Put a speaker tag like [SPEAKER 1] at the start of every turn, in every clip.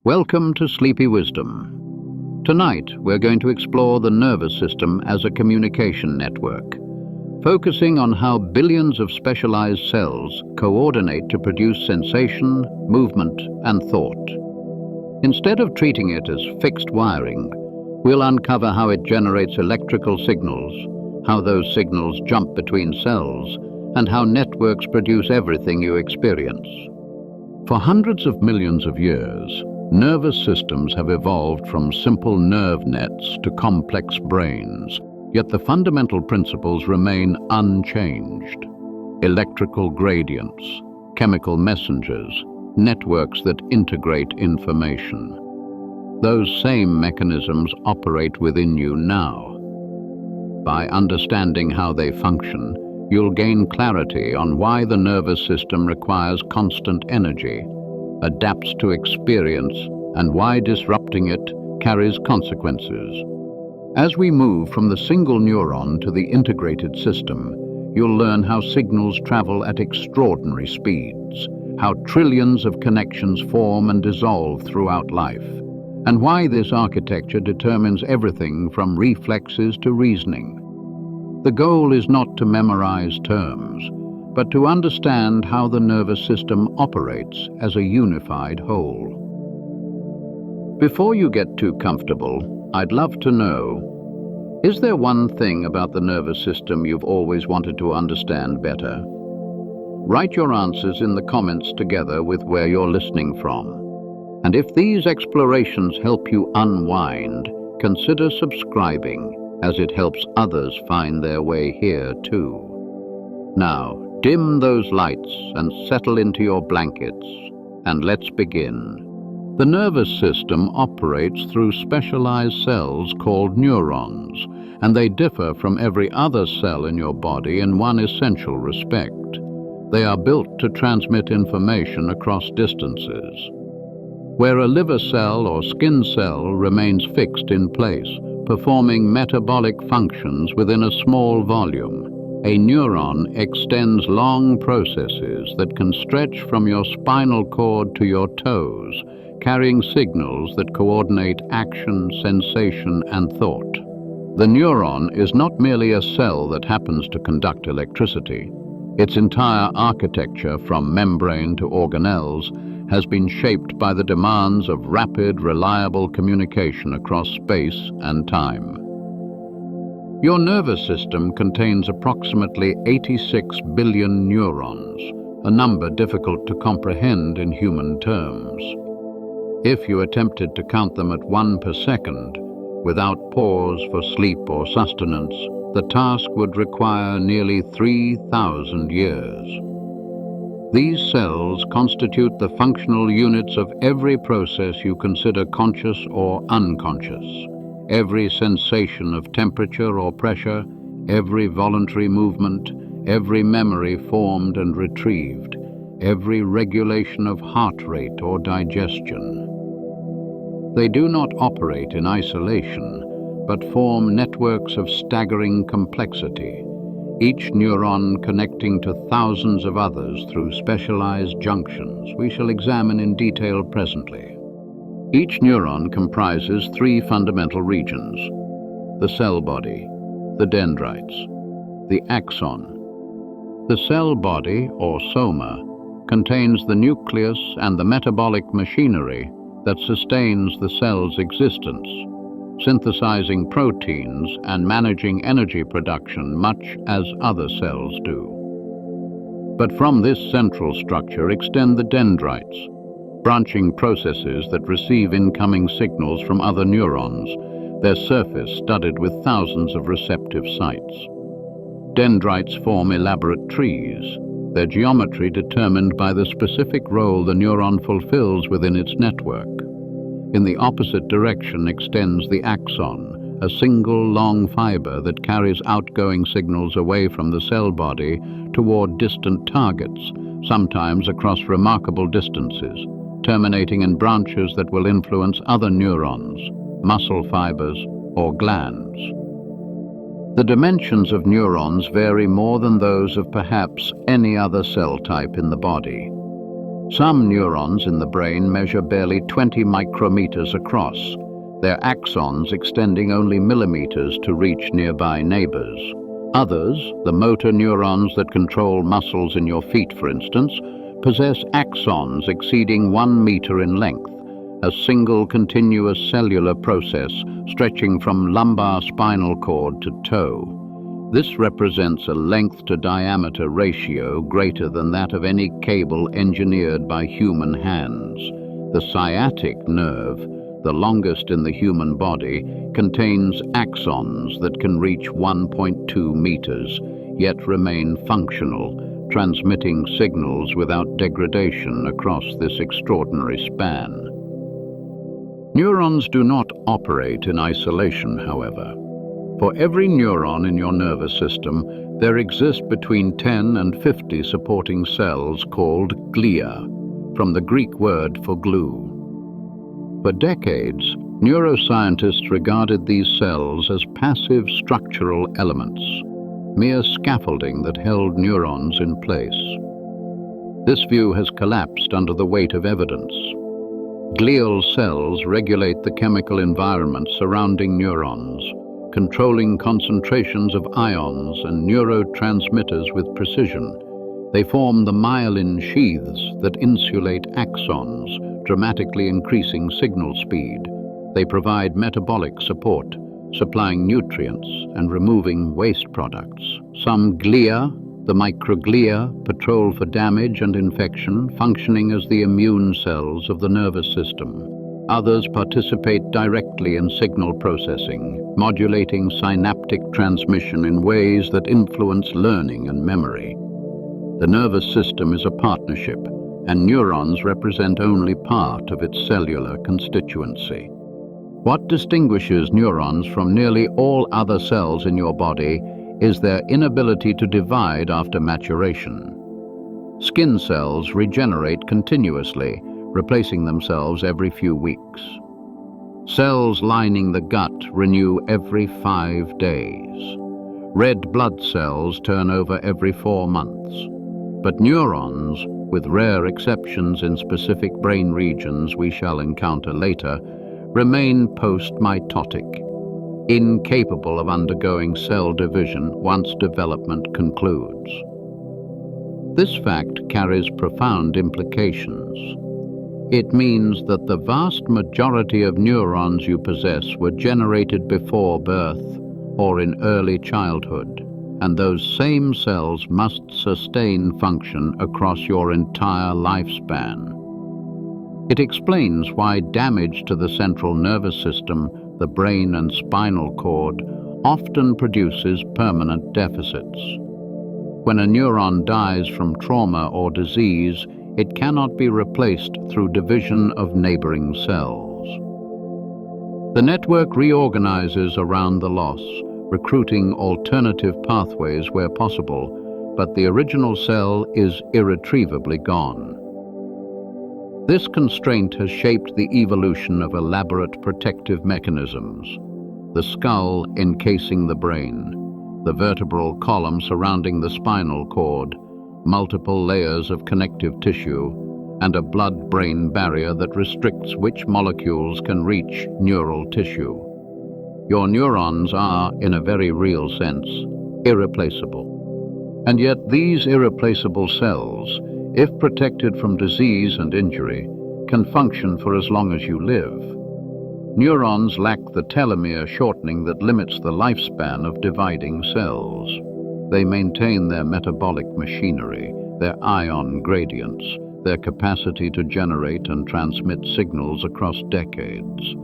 [SPEAKER 1] Welcome to Sleepy Wisdom. Tonight, we're going to explore the nervous system as a communication network, focusing on how billions of specialized cells coordinate to produce sensation, movement, and thought. Instead of treating it as fixed wiring, we'll uncover how it generates electrical signals, how those signals jump between cells, and how networks produce everything you experience. For hundreds of millions of years, nervous systems have evolved from simple nerve nets to complex brains, yet the fundamental principles remain unchanged. Electrical gradients, chemical messengers, networks that integrate information. Those same mechanisms operate within you now. By understanding how they function, you'll gain clarity on why the nervous system requires constant energy, adapts to experience, and why disrupting it carries consequences. As we move from the single neuron to the integrated system, you'll learn how signals travel at extraordinary speeds, how trillions of connections form and dissolve throughout life, and why this architecture determines everything from reflexes to reasoning. The goal is not to memorize terms, but to understand how the nervous system operates as a unified whole. Before you get too comfortable, I'd love to know, is there one thing about the nervous system you've always wanted to understand better? Write your answers in the comments together with where you're listening from. And if these explorations help you unwind, consider subscribing, as it helps others find their way here too. Now, dim those lights and settle into your blankets, and let's begin. The nervous system operates through specialized cells called neurons, and they differ from every other cell in your body in one essential respect. They are built to transmit information across distances. Where a liver cell or skin cell remains fixed in place, performing metabolic functions within a small volume, a neuron extends long processes that can stretch from your spinal cord to your toes, carrying signals that coordinate action, sensation, and thought. The neuron is not merely a cell that happens to conduct electricity. Its entire architecture, from membrane to organelles, has been shaped by the demands of rapid, reliable communication across space and time. Your nervous system contains approximately 86 billion neurons, a number difficult to comprehend in human terms. If you attempted to count them at 1 per second, without pause for sleep or sustenance, the task would require nearly 3,000 years. These cells constitute the functional units of every process you consider conscious or unconscious, every sensation of temperature or pressure, every voluntary movement, every memory formed and retrieved, every regulation of heart rate or digestion. They do not operate in isolation, but form networks of staggering complexity, each neuron connecting to thousands of others through specialized junctions we shall examine in detail presently. Each neuron comprises 3 fundamental regions: the cell body, the dendrites, the axon. The cell body, or soma, contains the nucleus and the metabolic machinery that sustains the cell's existence, synthesizing proteins and managing energy production much as other cells do. But from this central structure extend the dendrites, branching processes that receive incoming signals from other neurons, their surface studded with thousands of receptive sites. Dendrites form elaborate trees, their geometry determined by the specific role the neuron fulfills within its network. In the opposite direction extends the axon, a single long fiber that carries outgoing signals away from the cell body toward distant targets, sometimes across remarkable distances, terminating in branches that will influence other neurons, muscle fibers, or glands. The dimensions of neurons vary more than those of perhaps any other cell type in the body. Some neurons in the brain measure barely 20 micrometers across, their axons extending only millimeters to reach nearby neighbors. Others, the motor neurons that control muscles in your feet for instance, possess axons exceeding 1 meter in length, a single continuous cellular process stretching from lumbar spinal cord to toe. This represents a length-to-diameter ratio greater than that of any cable engineered by human hands. The sciatic nerve, the longest in the human body, contains axons that can reach 1.2 meters, yet remain functional, transmitting signals without degradation across this extraordinary span. Neurons do not operate in isolation, however. For every neuron in your nervous system, there exist between 10 and 50 supporting cells called glia, from the Greek word for glue. For decades, neuroscientists regarded these cells as passive structural elements, mere scaffolding that held neurons in place. This view has collapsed under the weight of evidence. Glial cells regulate the chemical environment surrounding neurons, controlling concentrations of ions and neurotransmitters with precision. They form the myelin sheaths that insulate axons, dramatically increasing signal speed. They provide metabolic support, supplying nutrients and removing waste products. Some glia, the microglia, patrol for damage and infection, functioning as the immune cells of the nervous system. Others participate directly in signal processing, modulating synaptic transmission in ways that influence learning and memory. The nervous system is a partnership, and neurons represent only part of its cellular constituency. What distinguishes neurons from nearly all other cells in your body is their inability to divide after maturation. Skin cells regenerate continuously, replacing themselves every few weeks. Cells lining the gut renew every 5 days. Red blood cells turn over every 4 months. But neurons, with rare exceptions in specific brain regions we shall encounter later, remain post-mitotic, incapable of undergoing cell division once development concludes. This fact carries profound implications. It means that the vast majority of neurons you possess were generated before birth or in early childhood, and those same cells must sustain function across your entire lifespan. It explains why damage to the central nervous system, the brain and spinal cord, often produces permanent deficits. When a neuron dies from trauma or disease, it cannot be replaced through division of neighboring cells. The network reorganizes around the loss, recruiting alternative pathways where possible, but the original cell is irretrievably gone. This constraint has shaped the evolution of elaborate protective mechanisms: the skull encasing the brain, the vertebral column surrounding the spinal cord, multiple layers of connective tissue, and a blood-brain barrier that restricts which molecules can reach neural tissue. Your neurons are, in a very real sense, irreplaceable. And yet these irreplaceable cells, if protected from disease and injury, can function for as long as you live. Neurons lack the telomere shortening that limits the lifespan of dividing cells. They maintain their metabolic machinery, their ion gradients, their capacity to generate and transmit signals across decades.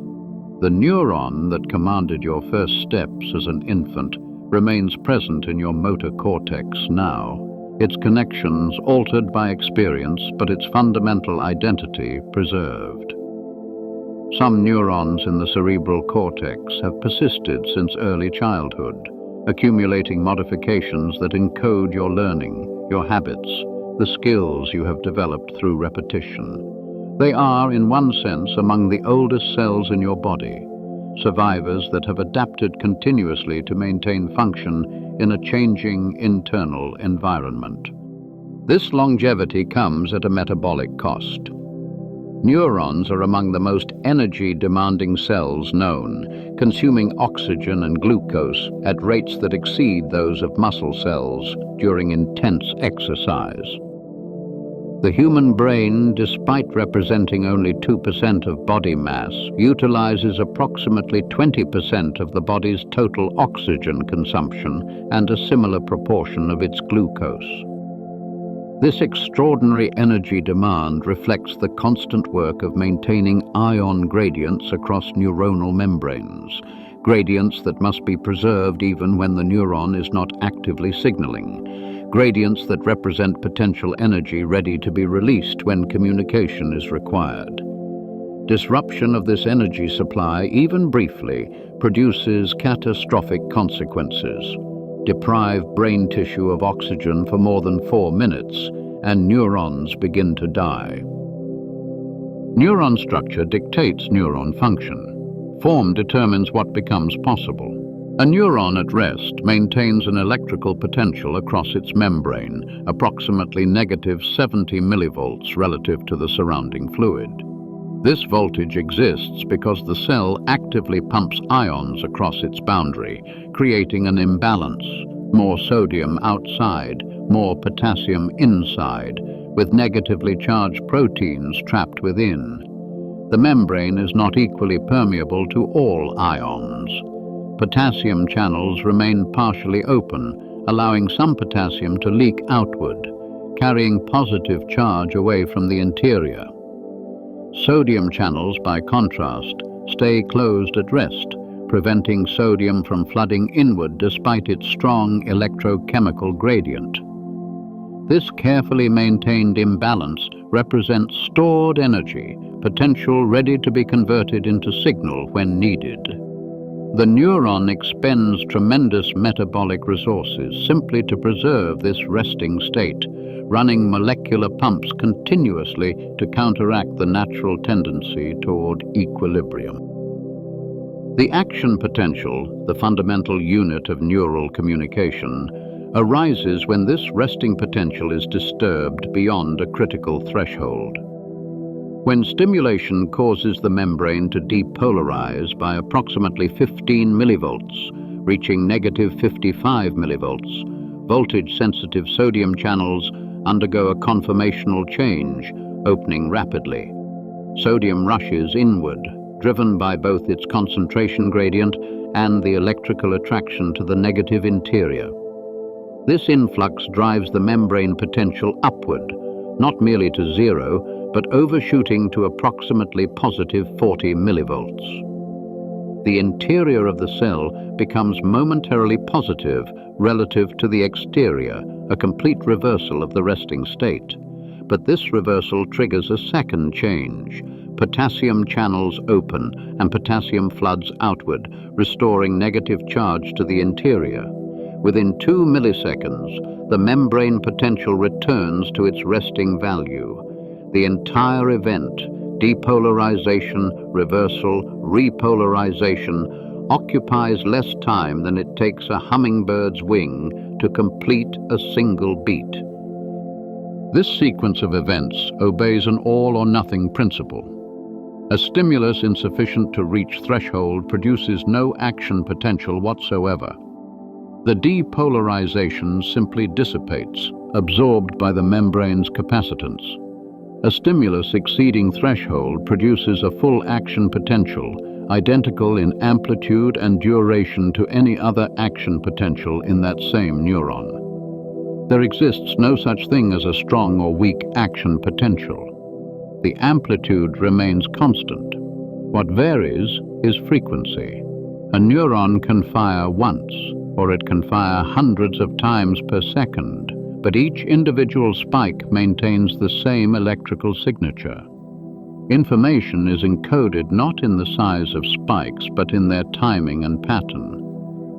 [SPEAKER 1] The neuron that commanded your first steps as an infant remains present in your motor cortex now, its connections altered by experience, but its fundamental identity preserved. Some neurons in the cerebral cortex have persisted since early childhood, accumulating modifications that encode your learning, your habits, the skills you have developed through repetition. They are, in one sense, among the oldest cells in your body, survivors that have adapted continuously to maintain function in a changing internal environment. This longevity comes at a metabolic cost. Neurons are among the most energy-demanding cells known, consuming oxygen and glucose at rates that exceed those of muscle cells during intense exercise. The human brain, despite representing only 2% of body mass, utilizes approximately 20% of the body's total oxygen consumption and a similar proportion of its glucose. This extraordinary energy demand reflects the constant work of maintaining ion gradients across neuronal membranes, gradients that must be preserved even when the neuron is not actively signaling, gradients that represent potential energy ready to be released when communication is required. Disruption of this energy supply, even briefly, produces catastrophic consequences. Deprive brain tissue of oxygen for more than 4 minutes, and neurons begin to die. Neuron structure dictates neuron function. Form determines what becomes possible. A neuron at rest maintains an electrical potential across its membrane, approximately -70 millivolts relative to the surrounding fluid. This voltage exists because the cell actively pumps ions across its boundary, creating an imbalance: more sodium outside, more potassium inside, with negatively charged proteins trapped within. The membrane is not equally permeable to all ions. Potassium channels remain partially open, allowing some potassium to leak outward, carrying positive charge away from the interior. Sodium channels, by contrast, stay closed at rest, preventing sodium from flooding inward despite its strong electrochemical gradient. This carefully maintained imbalance represents stored energy, potential ready to be converted into signal when needed. The neuron expends tremendous metabolic resources simply to preserve this resting state, running molecular pumps continuously to counteract the natural tendency toward equilibrium. The action potential, the fundamental unit of neural communication, arises when this resting potential is disturbed beyond a critical threshold. When stimulation causes the membrane to depolarize by approximately 15 millivolts, reaching -55 millivolts, voltage-sensitive sodium channels undergo a conformational change, opening rapidly. Sodium rushes inward, driven by both its concentration gradient and the electrical attraction to the negative interior. This influx drives the membrane potential upward, not merely to zero, but overshooting to approximately +40 millivolts. The interior of the cell becomes momentarily positive relative to the exterior, a complete reversal of the resting state. But this reversal triggers a second change. Potassium channels open and potassium floods outward, restoring negative charge to the interior. Within 2 milliseconds, the membrane potential returns to its resting value. The entire event, depolarization, reversal, repolarization, occupies less time than it takes a hummingbird's wing to complete a single beat. This sequence of events obeys an all-or-nothing principle. A stimulus insufficient to reach threshold produces no action potential whatsoever. The depolarization simply dissipates, absorbed by the membrane's capacitance. A stimulus exceeding threshold produces a full action potential, identical in amplitude and duration to any other action potential in that same neuron. There exists no such thing as a strong or weak action potential. The amplitude remains constant. What varies is frequency. A neuron can fire once, or it can fire hundreds of times per second, but each individual spike maintains the same electrical signature. Information is encoded not in the size of spikes, but in their timing and pattern,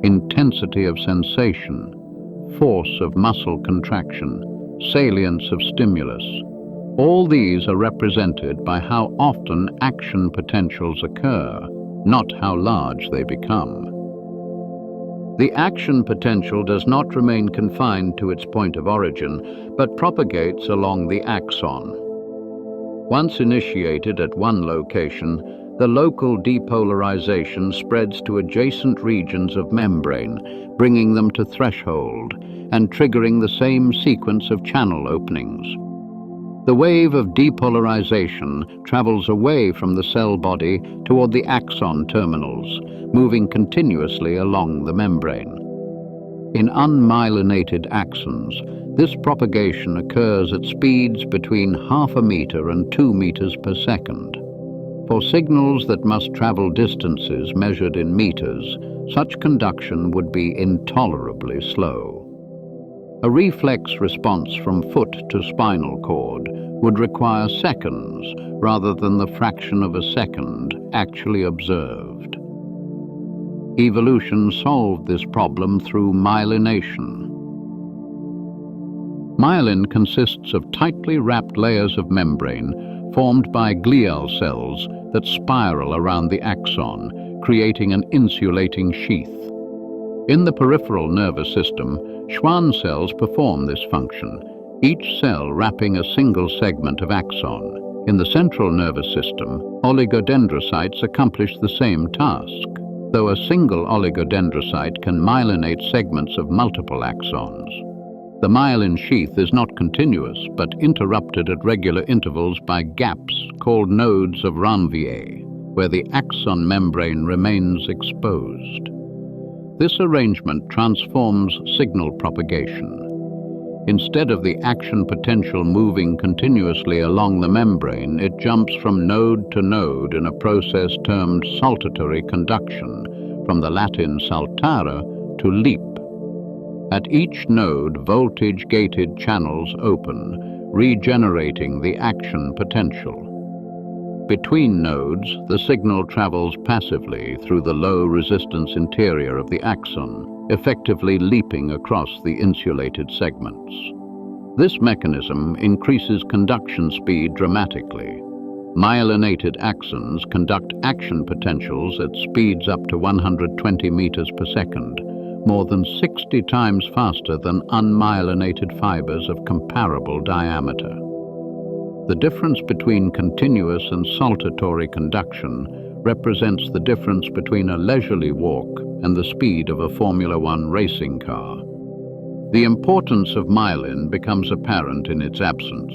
[SPEAKER 1] intensity of sensation, force of muscle contraction, salience of stimulus. All these are represented by how often action potentials occur, not how large they become. The action potential does not remain confined to its point of origin, but propagates along the axon. Once initiated at one location, the local depolarization spreads to adjacent regions of membrane, bringing them to threshold and triggering the same sequence of channel openings. The wave of depolarization travels away from the cell body toward the axon terminals, moving continuously along the membrane. In unmyelinated axons, this propagation occurs at speeds between 0.5 meter and 2 meters per second. For signals that must travel distances measured in meters, such conduction would be intolerably slow. A reflex response from foot to spinal cord would require seconds rather than the fraction of a second actually observed. Evolution solved this problem through myelination. Myelin consists of tightly wrapped layers of membrane formed by glial cells that spiral around the axon, creating an insulating sheath. In the peripheral nervous system, Schwann cells perform this function, each cell wrapping a single segment of axon. In the central nervous system, oligodendrocytes accomplish the same task, though a single oligodendrocyte can myelinate segments of multiple axons. The myelin sheath is not continuous, but interrupted at regular intervals by gaps called nodes of Ranvier, where the axon membrane remains exposed. This arrangement transforms signal propagation. Instead of the action potential moving continuously along the membrane, it jumps from node to node in a process termed saltatory conduction, from the Latin saltare, to leap. At each node, voltage-gated channels open, regenerating the action potential. Between nodes, the signal travels passively through the low-resistance interior of the axon, effectively leaping across the insulated segments. This mechanism increases conduction speed dramatically. Myelinated axons conduct action potentials at speeds up to 120 meters per second, more than 60 times faster than unmyelinated fibers of comparable diameter. The difference between continuous and saltatory conduction represents the difference between a leisurely walk and the speed of a Formula One racing car. The importance of myelin becomes apparent in its absence.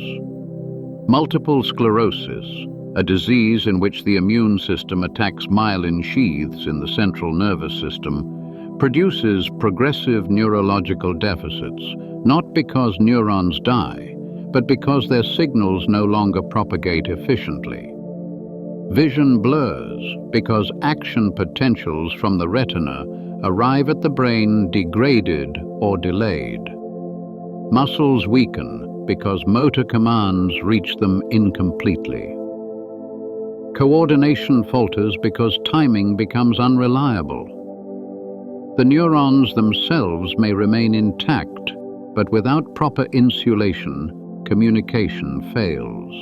[SPEAKER 1] Multiple sclerosis, a disease in which the immune system attacks myelin sheaths in the central nervous system, produces progressive neurological deficits, not because neurons die, but because their signals no longer propagate efficiently. Vision blurs because action potentials from the retina arrive at the brain degraded or delayed. Muscles weaken because motor commands reach them incompletely. Coordination falters because timing becomes unreliable. The neurons themselves may remain intact, but without proper insulation, communication fails.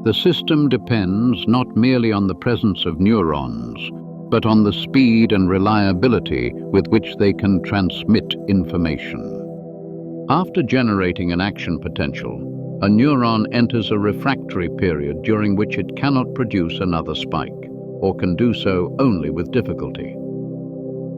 [SPEAKER 1] The system depends not merely on the presence of neurons, but on the speed and reliability with which they can transmit information. After generating an action potential, a neuron enters a refractory period during which it cannot produce another spike, or can do so only with difficulty.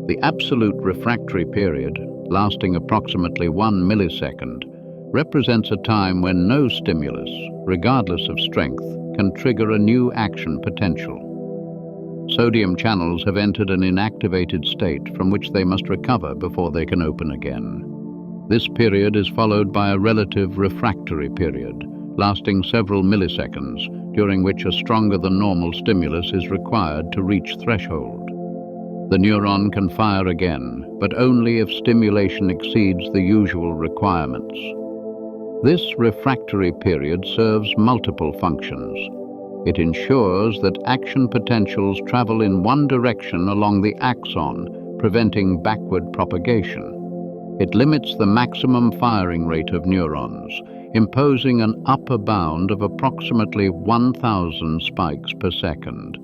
[SPEAKER 1] The absolute refractory period, lasting approximately 1 millisecond, represents a time when no stimulus, regardless of strength, can trigger a new action potential. Sodium channels have entered an inactivated state from which they must recover before they can open again. This period is followed by a relative refractory period, lasting several milliseconds, during which a stronger than normal stimulus is required to reach threshold. The neuron can fire again, but only if stimulation exceeds the usual requirements. This refractory period serves multiple functions. It ensures that action potentials travel in one direction along the axon, preventing backward propagation. It limits the maximum firing rate of neurons, imposing an upper bound of approximately 1,000 spikes per second.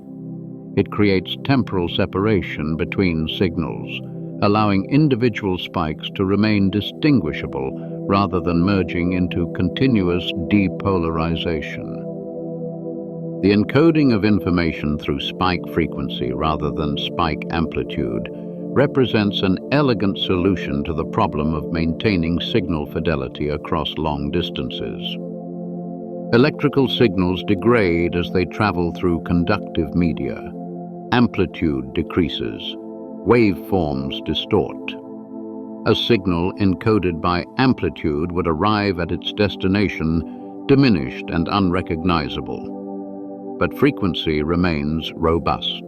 [SPEAKER 1] It creates temporal separation between signals, allowing individual spikes to remain distinguishable rather than merging into continuous depolarization. The encoding of information through spike frequency rather than spike amplitude represents an elegant solution to the problem of maintaining signal fidelity across long distances. Electrical signals degrade as they travel through conductive media. Amplitude decreases. Waveforms distort. A signal encoded by amplitude would arrive at its destination diminished and unrecognizable, but frequency remains robust.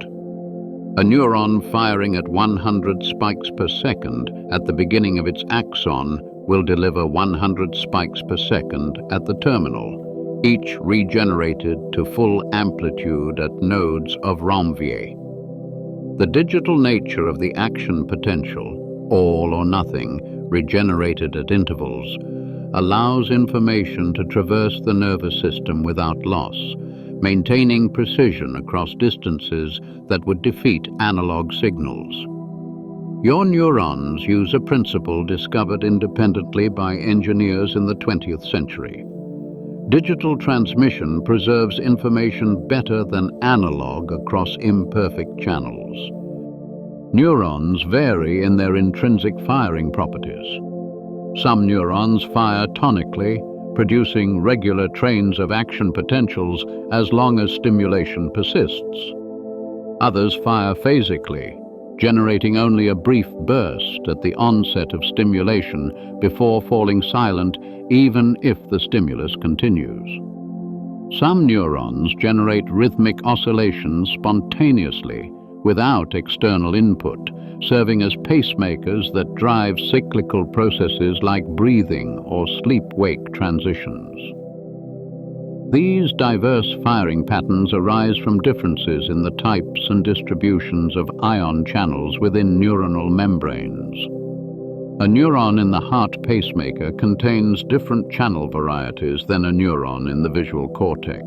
[SPEAKER 1] A neuron firing at 100 spikes per second at the beginning of its axon will deliver 100 spikes per second at the terminal, each regenerated to full amplitude at nodes of Ranvier. The digital nature of the action potential, all or nothing, regenerated at intervals, allows information to traverse the nervous system without loss, maintaining precision across distances that would defeat analog signals. Your neurons use a principle discovered independently by engineers in the 20th century. Digital transmission preserves information better than analog across imperfect channels. Neurons vary in their intrinsic firing properties. Some neurons fire tonically, producing regular trains of action potentials as long as stimulation persists. Others fire phasically, generating only a brief burst at the onset of stimulation before falling silent even if the stimulus continues. Some neurons generate rhythmic oscillations spontaneously without external input, serving as pacemakers that drive cyclical processes like breathing or sleep-wake transitions. These diverse firing patterns arise from differences in the types and distributions of ion channels within neuronal membranes. A neuron in the heart pacemaker contains different channel varieties than a neuron in the visual cortex,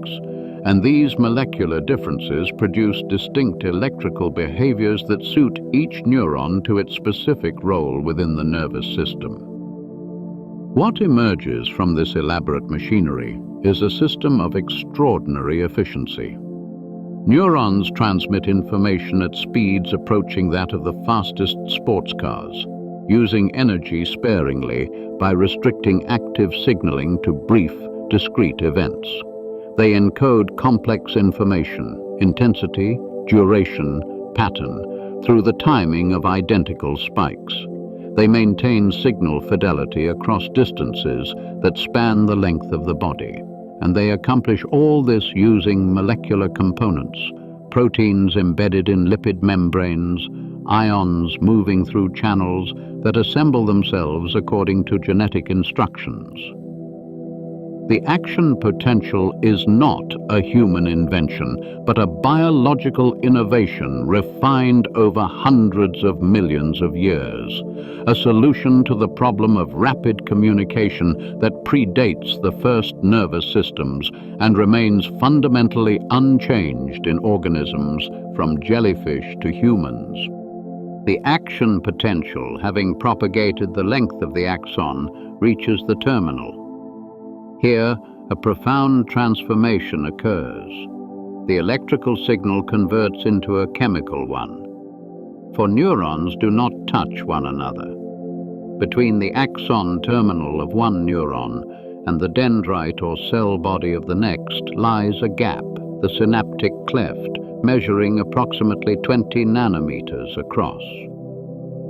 [SPEAKER 1] and these molecular differences produce distinct electrical behaviors that suit each neuron to its specific role within the nervous system. What emerges from this elaborate machinery is a system of extraordinary efficiency. Neurons transmit information at speeds approaching that of the fastest sports cars, using energy sparingly by restricting active signaling to brief, discrete events. They encode complex information, intensity, duration, pattern, through the timing of identical spikes. They maintain signal fidelity across distances that span the length of the body, and they accomplish all this using molecular components, proteins embedded in lipid membranes, ions moving through channels that assemble themselves according to genetic instructions. The action potential is not a human invention, but a biological innovation refined over hundreds of millions of years, a solution to the problem of rapid communication that predates the first nervous systems and remains fundamentally unchanged in organisms from jellyfish to humans. The action potential, having propagated the length of the axon, reaches the terminal. Here, a profound transformation occurs. The electrical signal converts into a chemical one. For neurons do not touch one another. Between the axon terminal of one neuron and the dendrite or cell body of the next lies a gap, the synaptic cleft, measuring approximately 20 nanometers across.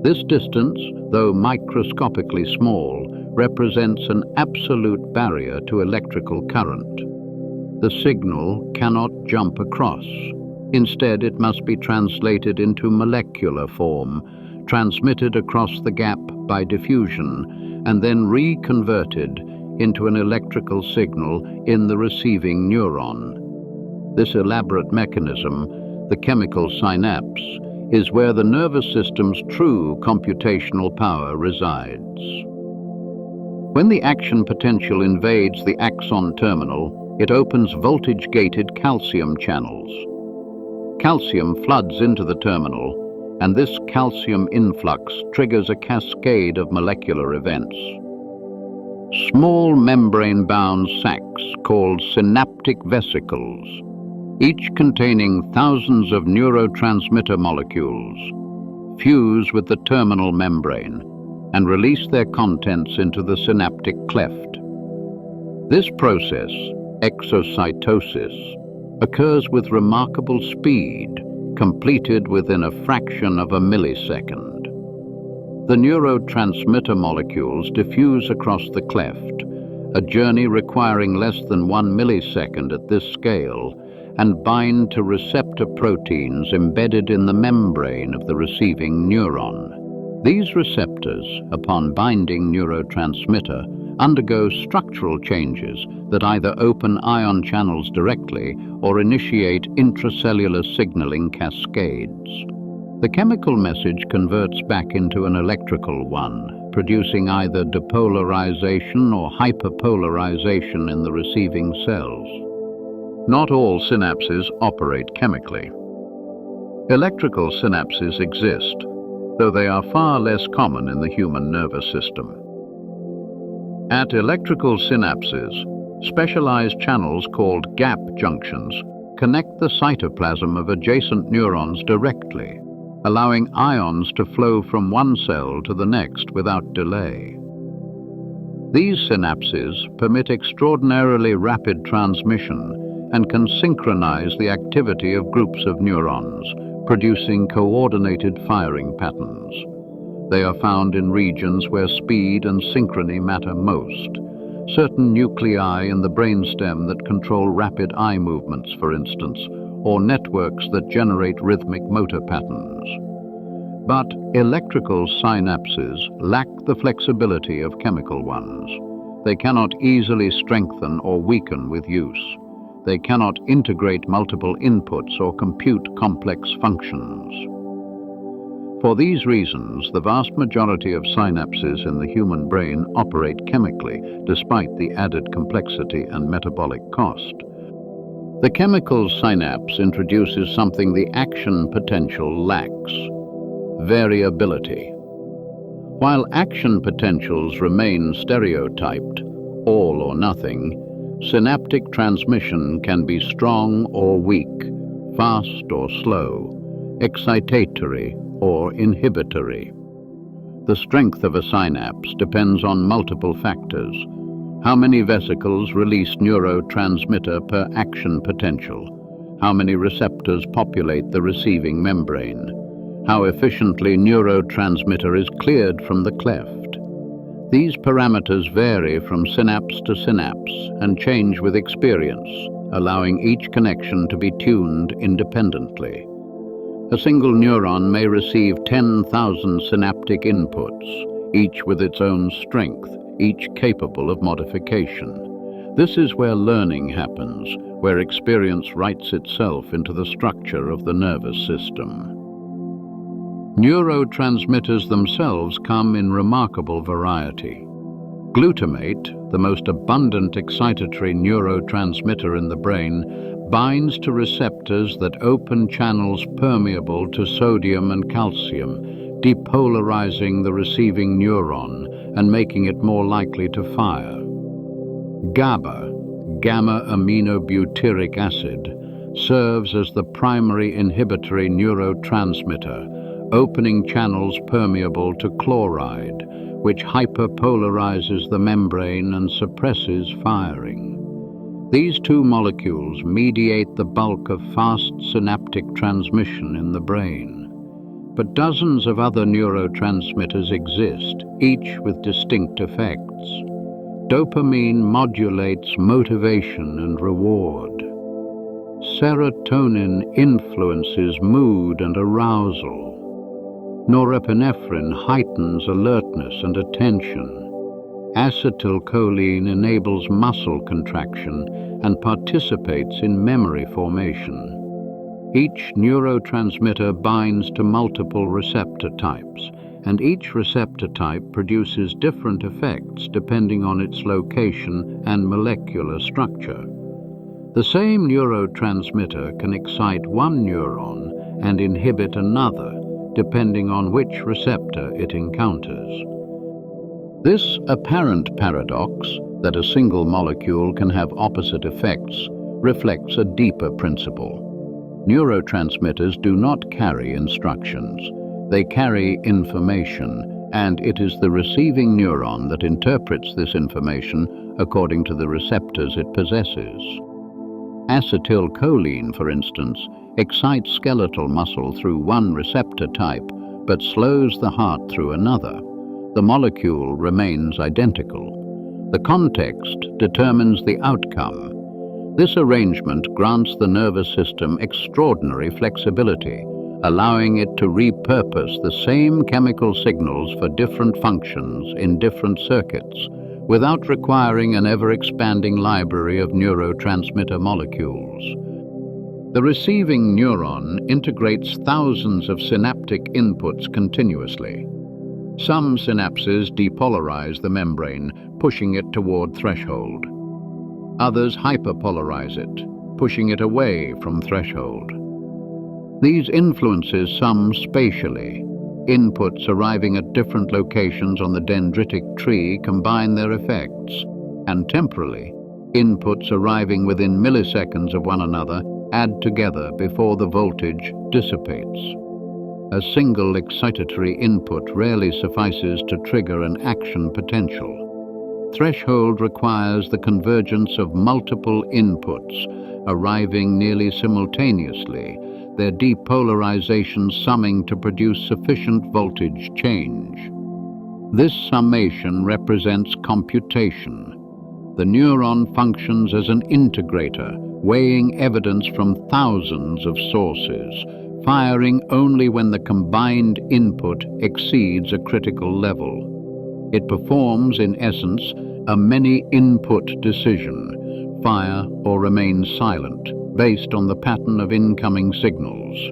[SPEAKER 1] This distance, though microscopically small, represents an absolute barrier to electrical current. The signal cannot jump across. Instead, it must be translated into molecular form, transmitted across the gap by diffusion, and then reconverted into an electrical signal in the receiving neuron. This elaborate mechanism, the chemical synapse, is where the nervous system's true computational power resides. When the action potential invades the axon terminal, it opens voltage-gated calcium channels. Calcium floods into the terminal, and this calcium influx triggers a cascade of molecular events. Small membrane-bound sacs called synaptic vesicles, each containing thousands of neurotransmitter molecules, fuse with the terminal membrane and release their contents into the synaptic cleft. This process, exocytosis, occurs with remarkable speed, completed within a fraction of a millisecond. The neurotransmitter molecules diffuse across the cleft, a journey requiring less than 1 millisecond at this scale, and bind to receptor proteins embedded in the membrane of the receiving neuron. These receptors, upon binding neurotransmitter, undergo structural changes that either open ion channels directly or initiate intracellular signaling cascades. The chemical message converts back into an electrical one, producing either depolarization or hyperpolarization in the receiving cells. Not all synapses operate chemically. Electrical synapses exist, though they are far less common in the human nervous system. At electrical synapses, specialized channels called gap junctions connect the cytoplasm of adjacent neurons directly, allowing ions to flow from one cell to the next without delay. These synapses permit extraordinarily rapid transmission and can synchronize the activity of groups of neurons, producing coordinated firing patterns. They are found in regions where speed and synchrony matter most. Certain nuclei in the brainstem that control rapid eye movements, for instance, or networks that generate rhythmic motor patterns. But electrical synapses lack the flexibility of chemical ones. They cannot easily strengthen or weaken with use. They cannot integrate multiple inputs or compute complex functions. For these reasons, the vast majority of synapses in the human brain operate chemically, despite the added complexity and metabolic cost. The chemical synapse introduces something the action potential lacks: variability. While action potentials remain stereotyped, all or nothing, synaptic transmission can be strong or weak, fast or slow, excitatory or inhibitory. The strength of a synapse depends on multiple factors: how many vesicles release neurotransmitter per action potential, how many receptors populate the receiving membrane, how efficiently neurotransmitter is cleared from the cleft. These parameters vary from synapse to synapse and change with experience, allowing each connection to be tuned independently. A single neuron may receive 10,000 synaptic inputs, each with its own strength, each capable of modification. This is where learning happens, where experience writes itself into the structure of the nervous system. Neurotransmitters themselves come in remarkable variety. Glutamate, the most abundant excitatory neurotransmitter in the brain, binds to receptors that open channels permeable to sodium and calcium, depolarizing the receiving neuron and making it more likely to fire. GABA, gamma-aminobutyric acid, serves as the primary inhibitory neurotransmitter, opening channels permeable to chloride, which hyperpolarizes the membrane and suppresses firing. These two molecules mediate the bulk of fast synaptic transmission in the brain. But dozens of other neurotransmitters exist, each with distinct effects. Dopamine modulates motivation and reward. Serotonin influences mood and arousal. Norepinephrine heightens alertness and attention. Acetylcholine enables muscle contraction and participates in memory formation. Each neurotransmitter binds to multiple receptor types, and each receptor type produces different effects depending on its location and molecular structure. The same neurotransmitter can excite one neuron and inhibit another, depending on which receptor it encounters. This apparent paradox, that a single molecule can have opposite effects, reflects a deeper principle. Neurotransmitters do not carry instructions. They carry information, and it is the receiving neuron that interprets this information according to the receptors it possesses. Acetylcholine, for instance, excites skeletal muscle through one receptor type, but slows the heart through another. The molecule remains identical. The context determines the outcome. This arrangement grants the nervous system extraordinary flexibility, allowing it to repurpose the same chemical signals for different functions in different circuits, without requiring an ever-expanding library of neurotransmitter molecules. The receiving neuron integrates thousands of synaptic inputs continuously. Some synapses depolarize the membrane, pushing it toward threshold. Others hyperpolarize it, pushing it away from threshold. These influences sum spatially. Inputs arriving at different locations on the dendritic tree combine their effects, and temporally, inputs arriving within milliseconds of one another add together before the voltage dissipates. A single excitatory input rarely suffices to trigger an action potential. Threshold requires the convergence of multiple inputs, arriving nearly simultaneously, their depolarization summing to produce sufficient voltage change. This summation represents computation. The neuron functions as an integrator, weighing evidence from thousands of sources, firing only when the combined input exceeds a critical level. It performs, in essence, a many-input decision: fire or remain silent, based on the pattern of incoming signals.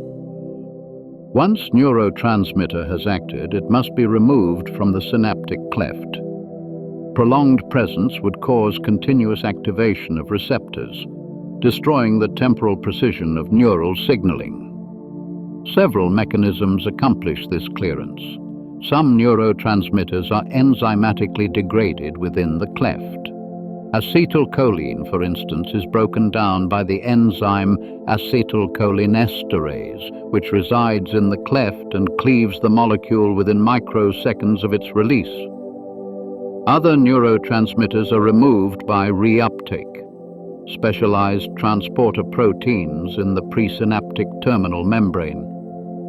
[SPEAKER 1] Once neurotransmitter has acted, it must be removed from the synaptic cleft. Prolonged presence would cause continuous activation of receptors, destroying the temporal precision of neural signaling. Several mechanisms accomplish this clearance. Some neurotransmitters are enzymatically degraded within the cleft. Acetylcholine, for instance, is broken down by the enzyme acetylcholinesterase, which resides in the cleft and cleaves the molecule within microseconds of its release. Other neurotransmitters are removed by reuptake. Specialized transporter proteins in the presynaptic terminal membrane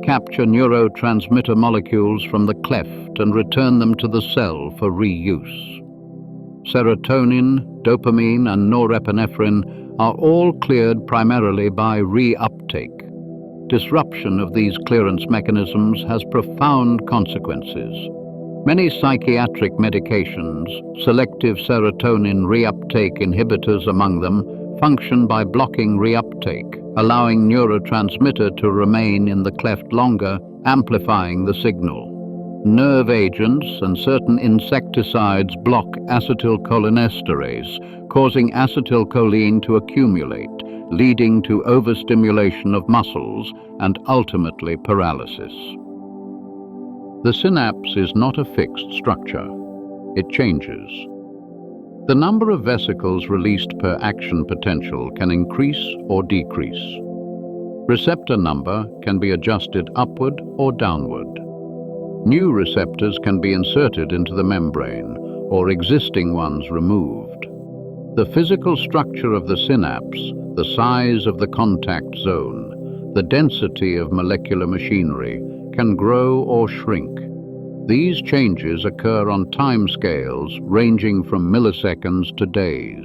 [SPEAKER 1] capture neurotransmitter molecules from the cleft and return them to the cell for reuse. Serotonin, dopamine, and norepinephrine are all cleared primarily by reuptake. Disruption of these clearance mechanisms has profound consequences. Many psychiatric medications, selective serotonin reuptake inhibitors among them, function by blocking reuptake, allowing neurotransmitter to remain in the cleft longer, amplifying the signal. Nerve agents and certain insecticides block acetylcholinesterase, causing acetylcholine to accumulate, leading to overstimulation of muscles and ultimately paralysis. The synapse is not a fixed structure. It changes. The number of vesicles released per action potential can increase or decrease. Receptor number can be adjusted upward or downward. New receptors can be inserted into the membrane, or existing ones removed. The physical structure of the synapse, the size of the contact zone, the density of molecular machinery can grow or shrink. These changes occur on timescales ranging from milliseconds to days.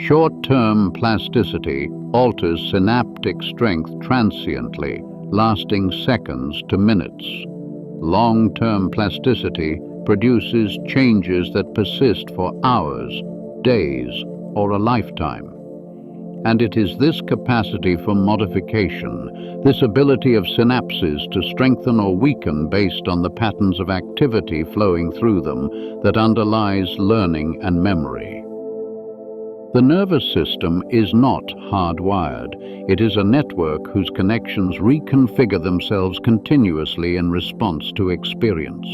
[SPEAKER 1] Short-term plasticity alters synaptic strength transiently, lasting seconds to minutes. Long-term plasticity produces changes that persist for hours, days, or a lifetime. And it is this capacity for modification, this ability of synapses to strengthen or weaken based on the patterns of activity flowing through them, that underlies learning and memory. The nervous system is not hardwired. It is a network whose connections reconfigure themselves continuously in response to experience.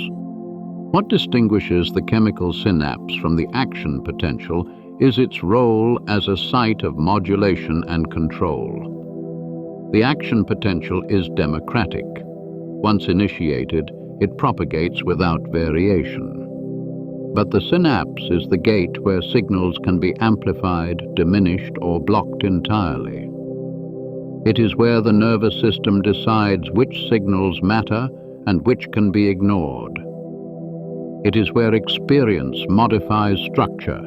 [SPEAKER 1] What distinguishes the chemical synapse from the action potential is its role as a site of modulation and control. The action potential is democratic. Once initiated, it propagates without variation. But the synapse is the gate where signals can be amplified, diminished, or blocked entirely. It is where the nervous system decides which signals matter and which can be ignored. It is where experience modifies structure,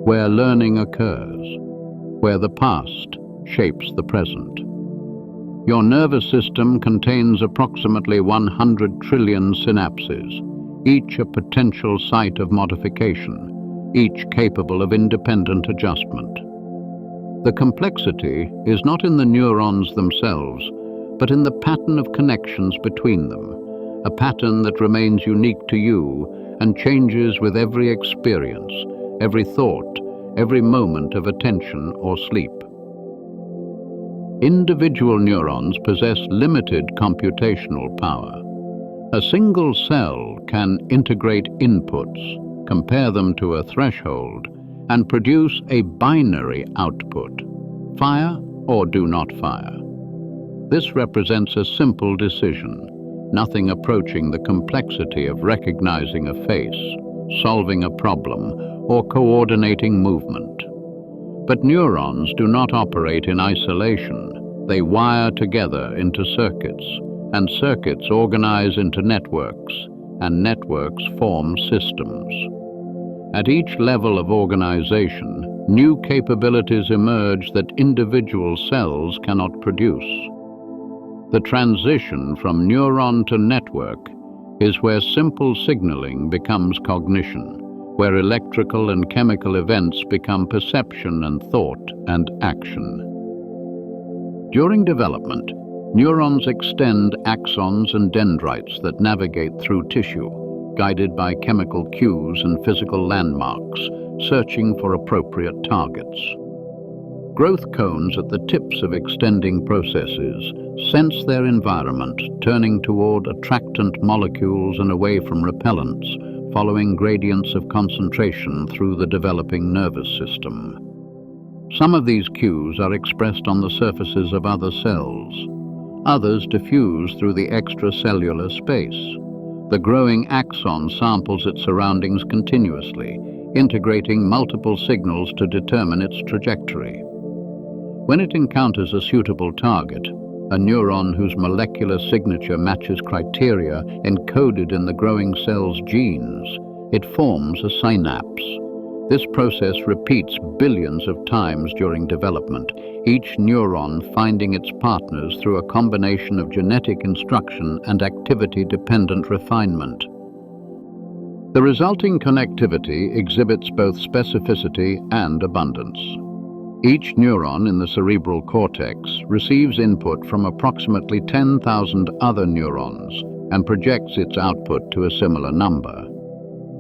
[SPEAKER 1] where learning occurs, where the past shapes the present. Your nervous system contains approximately 100 trillion synapses, each a potential site of modification, each capable of independent adjustment. The complexity is not in the neurons themselves, but in the pattern of connections between them, a pattern that remains unique to you and changes with every experience, every thought, every moment of attention or sleep. Individual neurons possess limited computational power. A single cell can integrate inputs, compare them to a threshold, and produce a binary output: fire or do not fire. This represents a simple decision, nothing approaching the complexity of recognizing a face, solving a problem, or coordinating movement. But neurons do not operate in isolation. They wire together into circuits, and circuits organize into networks, and networks form systems. At each level of organization, new capabilities emerge that individual cells cannot produce. The transition from neuron to network is where simple signaling becomes cognition, where electrical and chemical events become perception and thought and action. During development, neurons extend axons and dendrites that navigate through tissue, guided by chemical cues and physical landmarks, searching for appropriate targets. Growth cones at the tips of extending processes sense their environment, turning toward attractant molecules and away from repellents, following gradients of concentration through the developing nervous system. Some of these cues are expressed on the surfaces of other cells. Others diffuse through the extracellular space. The growing axon samples its surroundings continuously, integrating multiple signals to determine its trajectory. When it encounters a suitable target, a neuron whose molecular signature matches criteria encoded in the growing cell's genes, it forms a synapse. This process repeats billions of times during development, each neuron finding its partners through a combination of genetic instruction and activity-dependent refinement. The resulting connectivity exhibits both specificity and abundance. Each neuron in the cerebral cortex receives input from approximately 10,000 other neurons and projects its output to a similar number.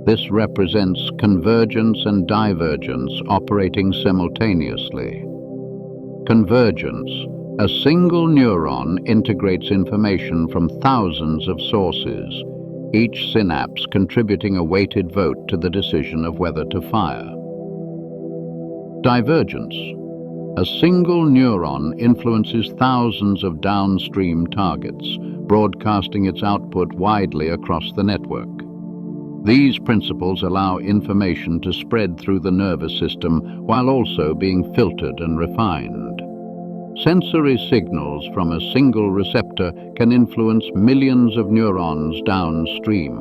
[SPEAKER 1] This represents convergence and divergence operating simultaneously. Convergence: a single neuron integrates information from thousands of sources, each synapse contributing a weighted vote to the decision of whether to fire. Divergence: a single neuron influences thousands of downstream targets, broadcasting its output widely across the network. These principles allow information to spread through the nervous system while also being filtered and refined. Sensory signals from a single receptor can influence millions of neurons downstream.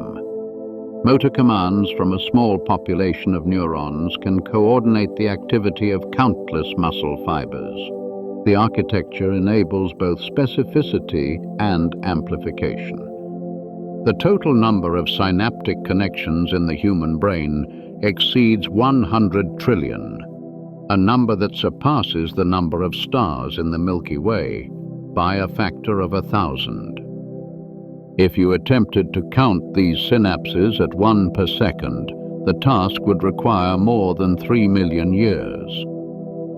[SPEAKER 1] Motor commands from a small population of neurons can coordinate the activity of countless muscle fibers. The architecture enables both specificity and amplification. The total number of synaptic connections in the human brain exceeds 100 trillion, a number that surpasses the number of stars in the Milky Way by a factor of 1,000. If you attempted to count these synapses at 1 per second, the task would require more than 3 million years.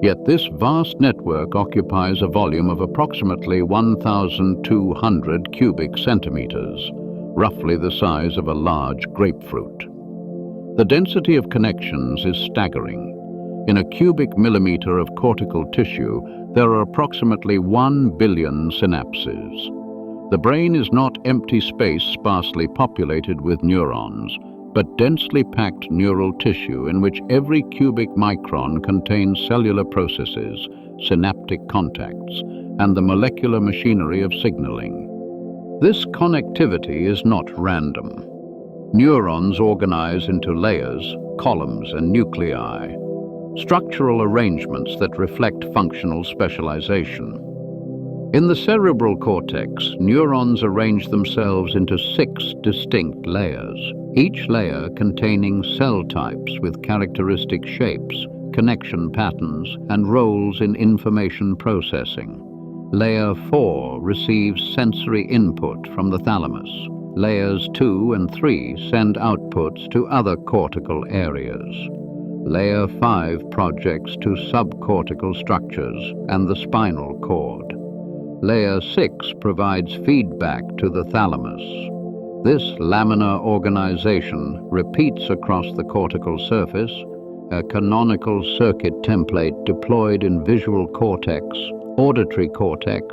[SPEAKER 1] Yet this vast network occupies a volume of approximately 1,200 cubic centimeters, roughly the size of a large grapefruit. The density of connections is staggering. In a cubic millimeter of cortical tissue, there are approximately 1 billion synapses. The brain is not empty space sparsely populated with neurons, but densely packed neural tissue in which every cubic micron contains cellular processes, synaptic contacts, and the molecular machinery of signaling. This connectivity is not random. Neurons organize into layers, columns, and nuclei, structural arrangements that reflect functional specialization. In the cerebral cortex, neurons arrange themselves into 6 distinct layers, each layer containing cell types with characteristic shapes, connection patterns, and roles in information processing. Layer 4 receives sensory input from the thalamus. Layers 2 and 3 send outputs to other cortical areas. Layer 5 projects to subcortical structures and the spinal cord. Layer 6 provides feedback to the thalamus. This laminar organization repeats across the cortical surface, a canonical circuit template deployed in visual cortex, auditory cortex,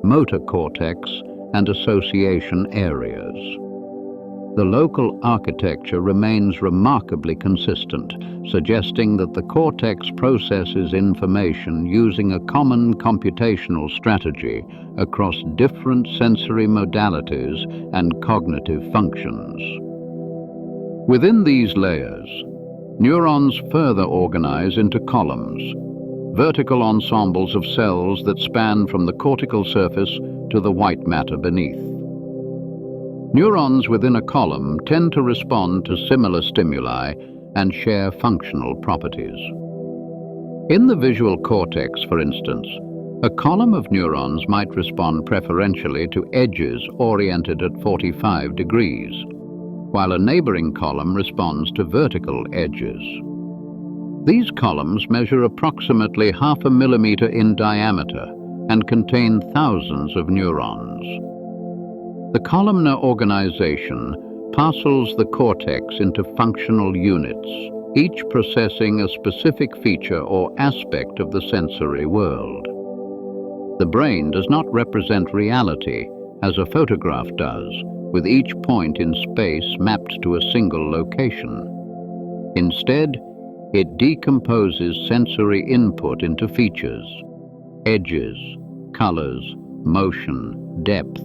[SPEAKER 1] motor cortex, and association areas. The local architecture remains remarkably consistent, suggesting that the cortex processes information using a common computational strategy across different sensory modalities and cognitive functions. Within these layers, neurons further organize into columns, vertical ensembles of cells that span from the cortical surface to the white matter beneath. Neurons within a column tend to respond to similar stimuli and share functional properties. In the visual cortex, for instance, a column of neurons might respond preferentially to edges oriented at 45 degrees, while a neighboring column responds to vertical edges. These columns measure approximately 0.5 millimeter in diameter and contain thousands of neurons. The columnar organization parcels the cortex into functional units, each processing a specific feature or aspect of the sensory world. The brain does not represent reality as a photograph does, with each point in space mapped to a single location. Instead, it decomposes sensory input into features, edges, colors, motion, depth,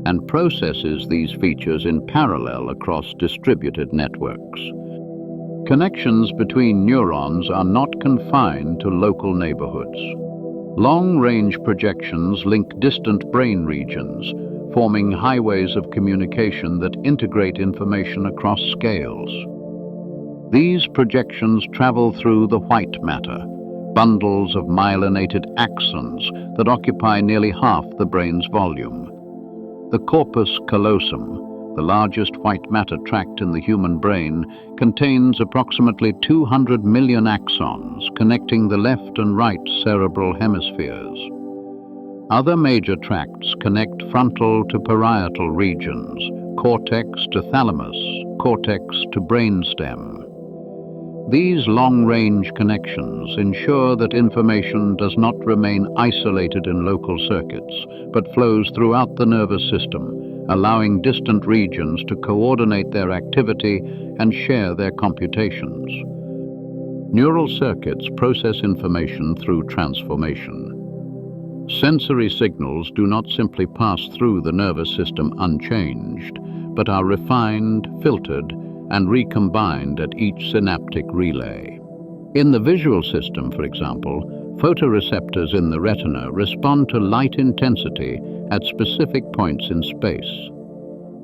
[SPEAKER 1] and processes these features in parallel across distributed networks. Connections between neurons are not confined to local neighborhoods. Long-range projections link distant brain regions, forming highways of communication that integrate information across scales. These projections travel through the white matter, bundles of myelinated axons that occupy nearly half the brain's volume. The corpus callosum, the largest white matter tract in the human brain, contains approximately 200 million axons connecting the left and right cerebral hemispheres. Other major tracts connect frontal to parietal regions, cortex to thalamus, cortex to brainstem. These long-range connections ensure that information does not remain isolated in local circuits, but flows throughout the nervous system, allowing distant regions to coordinate their activity and share their computations. Neural circuits process information through transformation. Sensory signals do not simply pass through the nervous system unchanged, but are refined, filtered, and recombined at each synaptic relay. In the visual system, for example, photoreceptors in the retina respond to light intensity at specific points in space.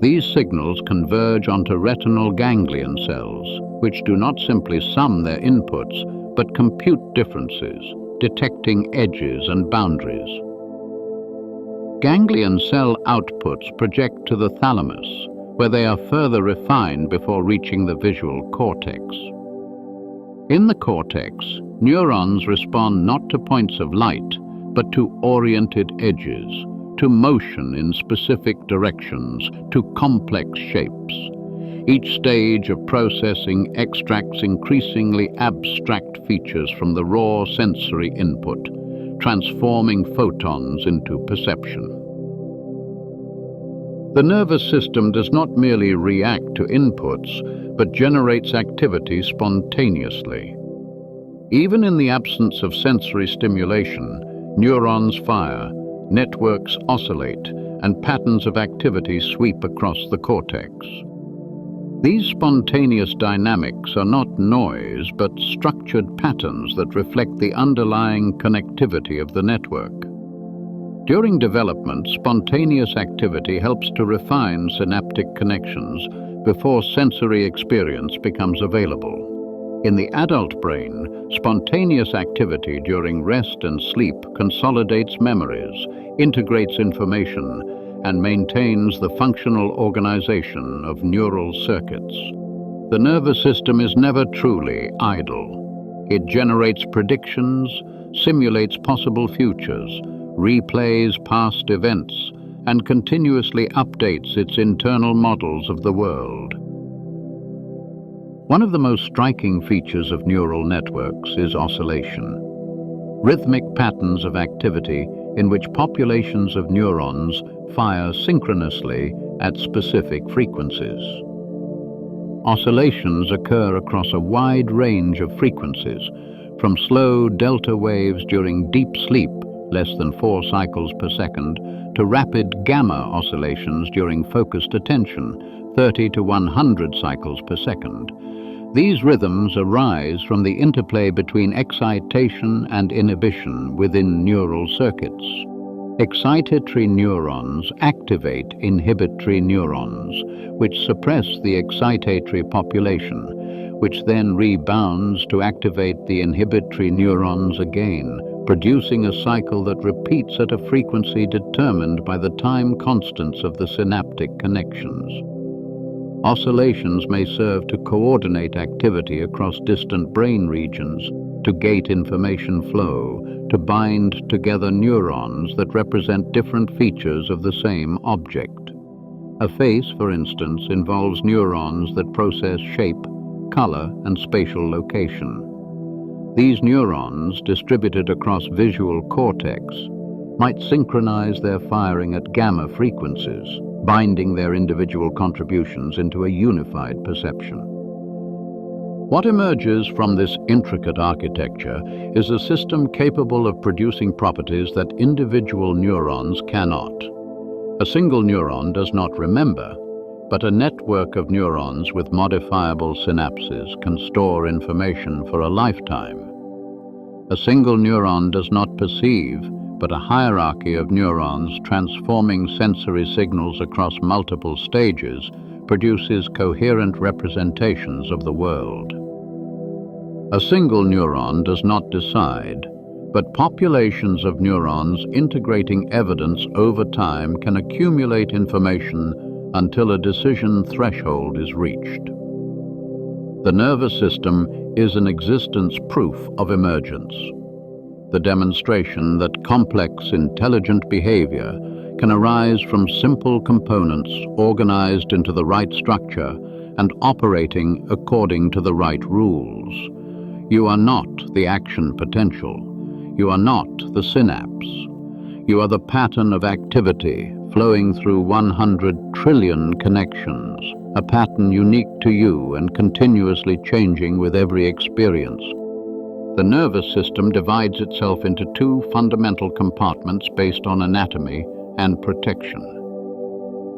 [SPEAKER 1] These signals converge onto retinal ganglion cells, which do not simply sum their inputs, but compute differences, detecting edges and boundaries. Ganglion cell outputs project to the thalamus, where they are further refined before reaching the visual cortex. In the cortex, Neurons respond not to points of light, but to oriented edges, to motion in specific directions, to complex shapes. Each stage of processing extracts increasingly abstract features from the raw sensory input, transforming photons into perception. The nervous system does not merely react to inputs, but generates activity spontaneously. Even in the absence of sensory stimulation, neurons fire, networks oscillate, and patterns of activity sweep across the cortex. These spontaneous dynamics are not noise, but structured patterns that reflect the underlying connectivity of the network. During development, spontaneous activity helps to refine synaptic connections before sensory experience becomes available. In the adult brain, spontaneous activity during rest and sleep consolidates memories, integrates information, and maintains the functional organization of neural circuits. The nervous system is never truly idle. It generates predictions, simulates possible futures, replays past events, and continuously updates its internal models of the world. One of the most striking features of neural networks is oscillation. Rhythmic patterns of activity in which populations of neurons fire synchronously at specific frequencies. Oscillations occur across a wide range of frequencies, from slow delta waves during deep sleep, less than 4 cycles per second, to rapid gamma oscillations during focused attention, 30 to 100 cycles per second. These rhythms arise from the interplay between excitation and inhibition within neural circuits. Excitatory neurons activate inhibitory neurons, which suppress the excitatory population, which then rebounds to activate the inhibitory neurons again, producing a cycle that repeats at a frequency determined by the time constants of the synaptic connections. Oscillations may serve to coordinate activity across distant brain regions, to gate information flow, to bind together neurons that represent different features of the same object. A face, for instance, involves neurons that process shape, color, and spatial location. These neurons, distributed across visual cortex, might synchronize their firing at gamma frequencies, binding their individual contributions into a unified perception. What emerges from this intricate architecture is a system capable of producing properties that individual neurons cannot. A single neuron does not remember, but a network of neurons with modifiable synapses can store information for a lifetime. A single neuron does not perceive, but a hierarchy of neurons transforming sensory signals across multiple stages produces coherent representations of the world. A single neuron does not decide, but populations of neurons integrating evidence over time can accumulate information until a decision threshold is reached. The nervous system is an existence proof of emergence, the demonstration that complex, intelligent behavior can arise from simple components organized into the right structure and operating according to the right rules. You are not the action potential. You are not the synapse. You are the pattern of activity flowing through 100 trillion connections, a pattern unique to you and continuously changing with every experience. The nervous system divides itself into 2 fundamental compartments based on anatomy and protection.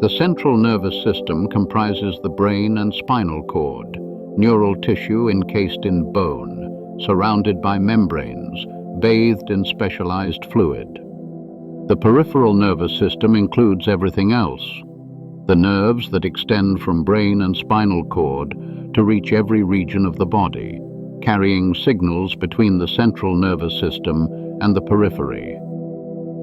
[SPEAKER 1] The central nervous system comprises the brain and spinal cord, neural tissue encased in bone, surrounded by membranes, bathed in specialized fluid. The peripheral nervous system includes everything else, the nerves that extend from brain and spinal cord to reach every region of the body, carrying signals between the central nervous system and the periphery.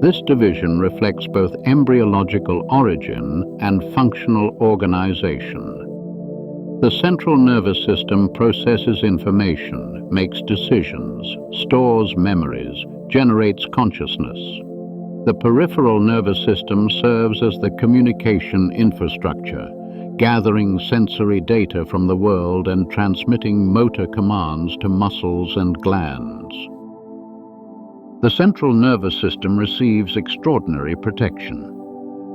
[SPEAKER 1] This division reflects both embryological origin and functional organization. The central nervous system processes information, makes decisions, stores memories, generates consciousness. The peripheral nervous system serves as the communication infrastructure, gathering sensory data from the world and transmitting motor commands to muscles and glands. The central nervous system receives extraordinary protection.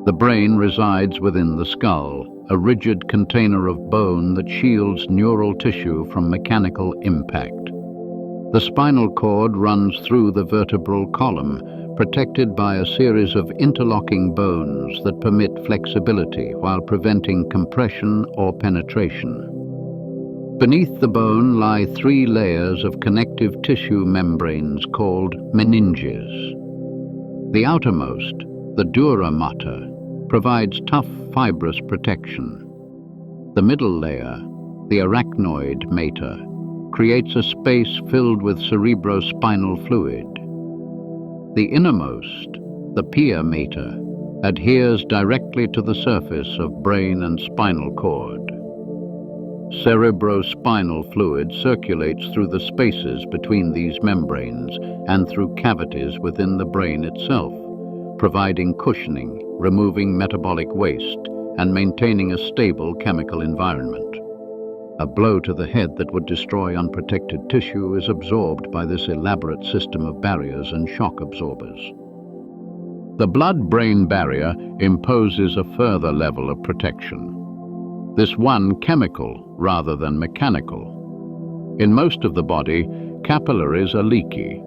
[SPEAKER 1] The brain resides within the skull, a rigid container of bone that shields neural tissue from mechanical impact. The spinal cord runs through the vertebral column, protected by a series of interlocking bones that permit flexibility while preventing compression or penetration. Beneath the bone lie 3 layers of connective tissue membranes called meninges. The outermost, the dura mater, provides tough fibrous protection. The middle layer, the arachnoid mater, creates a space filled with cerebrospinal fluid. The innermost, the pia mater, adheres directly to the surface of brain and spinal cord. Cerebrospinal fluid circulates through the spaces between these membranes and through cavities within the brain itself, providing cushioning, removing metabolic waste, and maintaining a stable chemical environment. A blow to the head that would destroy unprotected tissue is absorbed by this elaborate system of barriers and shock absorbers. The blood-brain barrier imposes a further level of protection. This one chemical rather than mechanical. In most of the body, capillaries are leaky.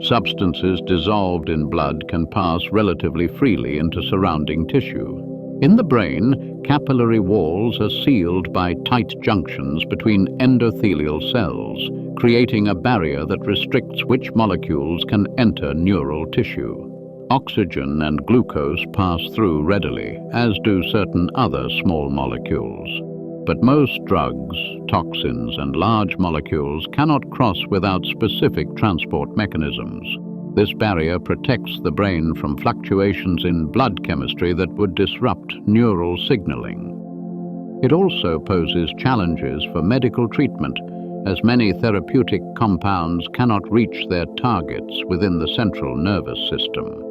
[SPEAKER 1] Substances dissolved in blood can pass relatively freely into surrounding tissue. In the brain, capillary walls are sealed by tight junctions between endothelial cells, creating a barrier that restricts which molecules can enter neural tissue. Oxygen and glucose pass through readily, as do certain other small molecules. But most drugs, toxins, and large molecules cannot cross without specific transport mechanisms. This barrier protects the brain from fluctuations in blood chemistry that would disrupt neural signaling. It also poses challenges for medical treatment, as many therapeutic compounds cannot reach their targets within the central nervous system.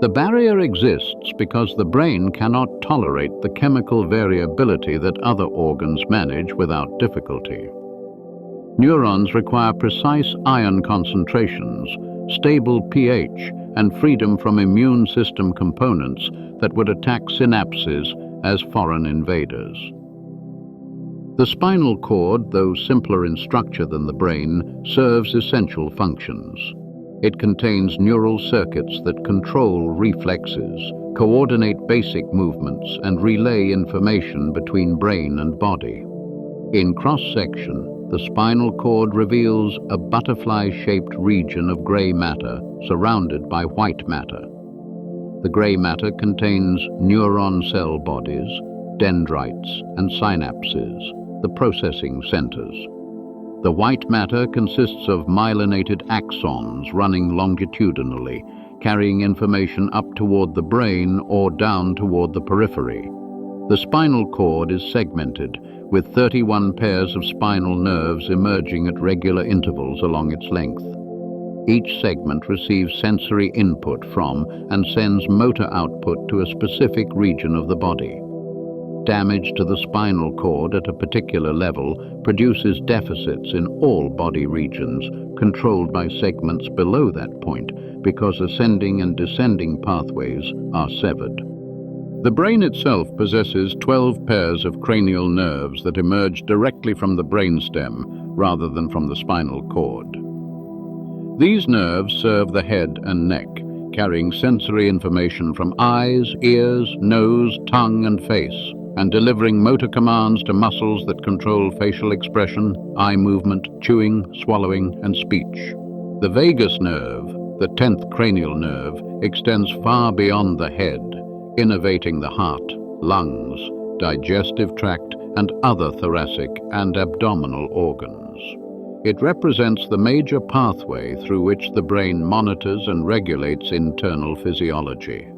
[SPEAKER 1] The barrier exists because the brain cannot tolerate the chemical variability that other organs manage without difficulty. Neurons require precise ion concentrations, stable pH, and freedom from immune system components that would attack synapses as foreign invaders. The spinal cord, though simpler in structure than the brain, serves essential functions. It contains neural circuits that control reflexes, coordinate basic movements, and relay information between brain and body. In cross-section, the spinal cord reveals a butterfly-shaped region of gray matter surrounded by white matter. The gray matter contains neuron cell bodies, dendrites, and synapses, the processing centers. The white matter consists of myelinated axons running longitudinally, carrying information up toward the brain or down toward the periphery. The spinal cord is segmented, with 31 pairs of spinal nerves emerging at regular intervals along its length. Each segment receives sensory input from and sends motor output to a specific region of the body. Damage to the spinal cord at a particular level produces deficits in all body regions, controlled by segments below that point, because ascending and descending pathways are severed. The brain itself possesses 12 pairs of cranial nerves that emerge directly from the brainstem rather than from the spinal cord. These nerves serve the head and neck, carrying sensory information from eyes, ears, nose, tongue, and face, and delivering motor commands to muscles that control facial expression, eye movement, chewing, swallowing, and speech. The vagus nerve, the 10th cranial nerve, extends far beyond the head, innervating the heart, lungs, digestive tract, and other thoracic and abdominal organs. It represents the major pathway through which the brain monitors and regulates internal physiology.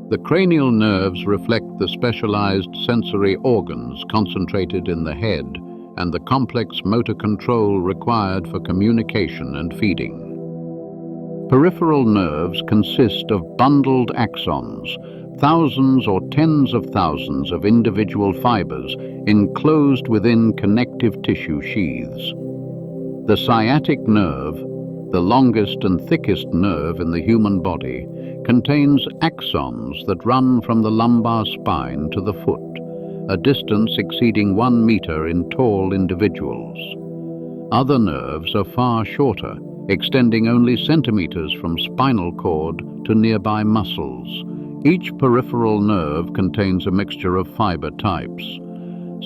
[SPEAKER 1] The cranial nerves reflect the specialized sensory organs concentrated in the head and the complex motor control required for communication and feeding. Peripheral nerves consist of bundled axons, thousands or tens of thousands of individual fibers enclosed within connective tissue sheaths. The sciatic nerve, the longest and thickest nerve in the human body, contains axons that run from the lumbar spine to the foot, a distance exceeding 1 meter in tall individuals. Other nerves are far shorter, extending only centimeters from spinal cord to nearby muscles. Each peripheral nerve contains a mixture of fiber types.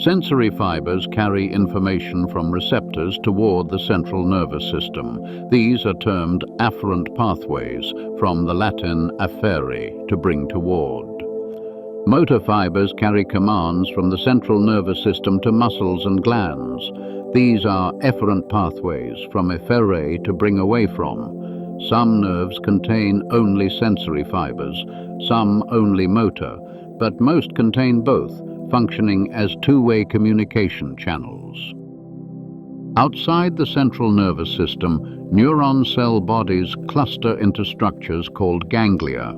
[SPEAKER 1] Sensory fibers carry information from receptors toward the central nervous system. These are termed afferent pathways, from the Latin afferre, to bring toward. Motor fibers carry commands from the central nervous system to muscles and glands. These are efferent pathways, from efferre, to bring away from. Some nerves contain only sensory fibers, some only motor, but most contain both, functioning as two-way communication channels. Outside the central nervous system, neuron cell bodies cluster into structures called ganglia.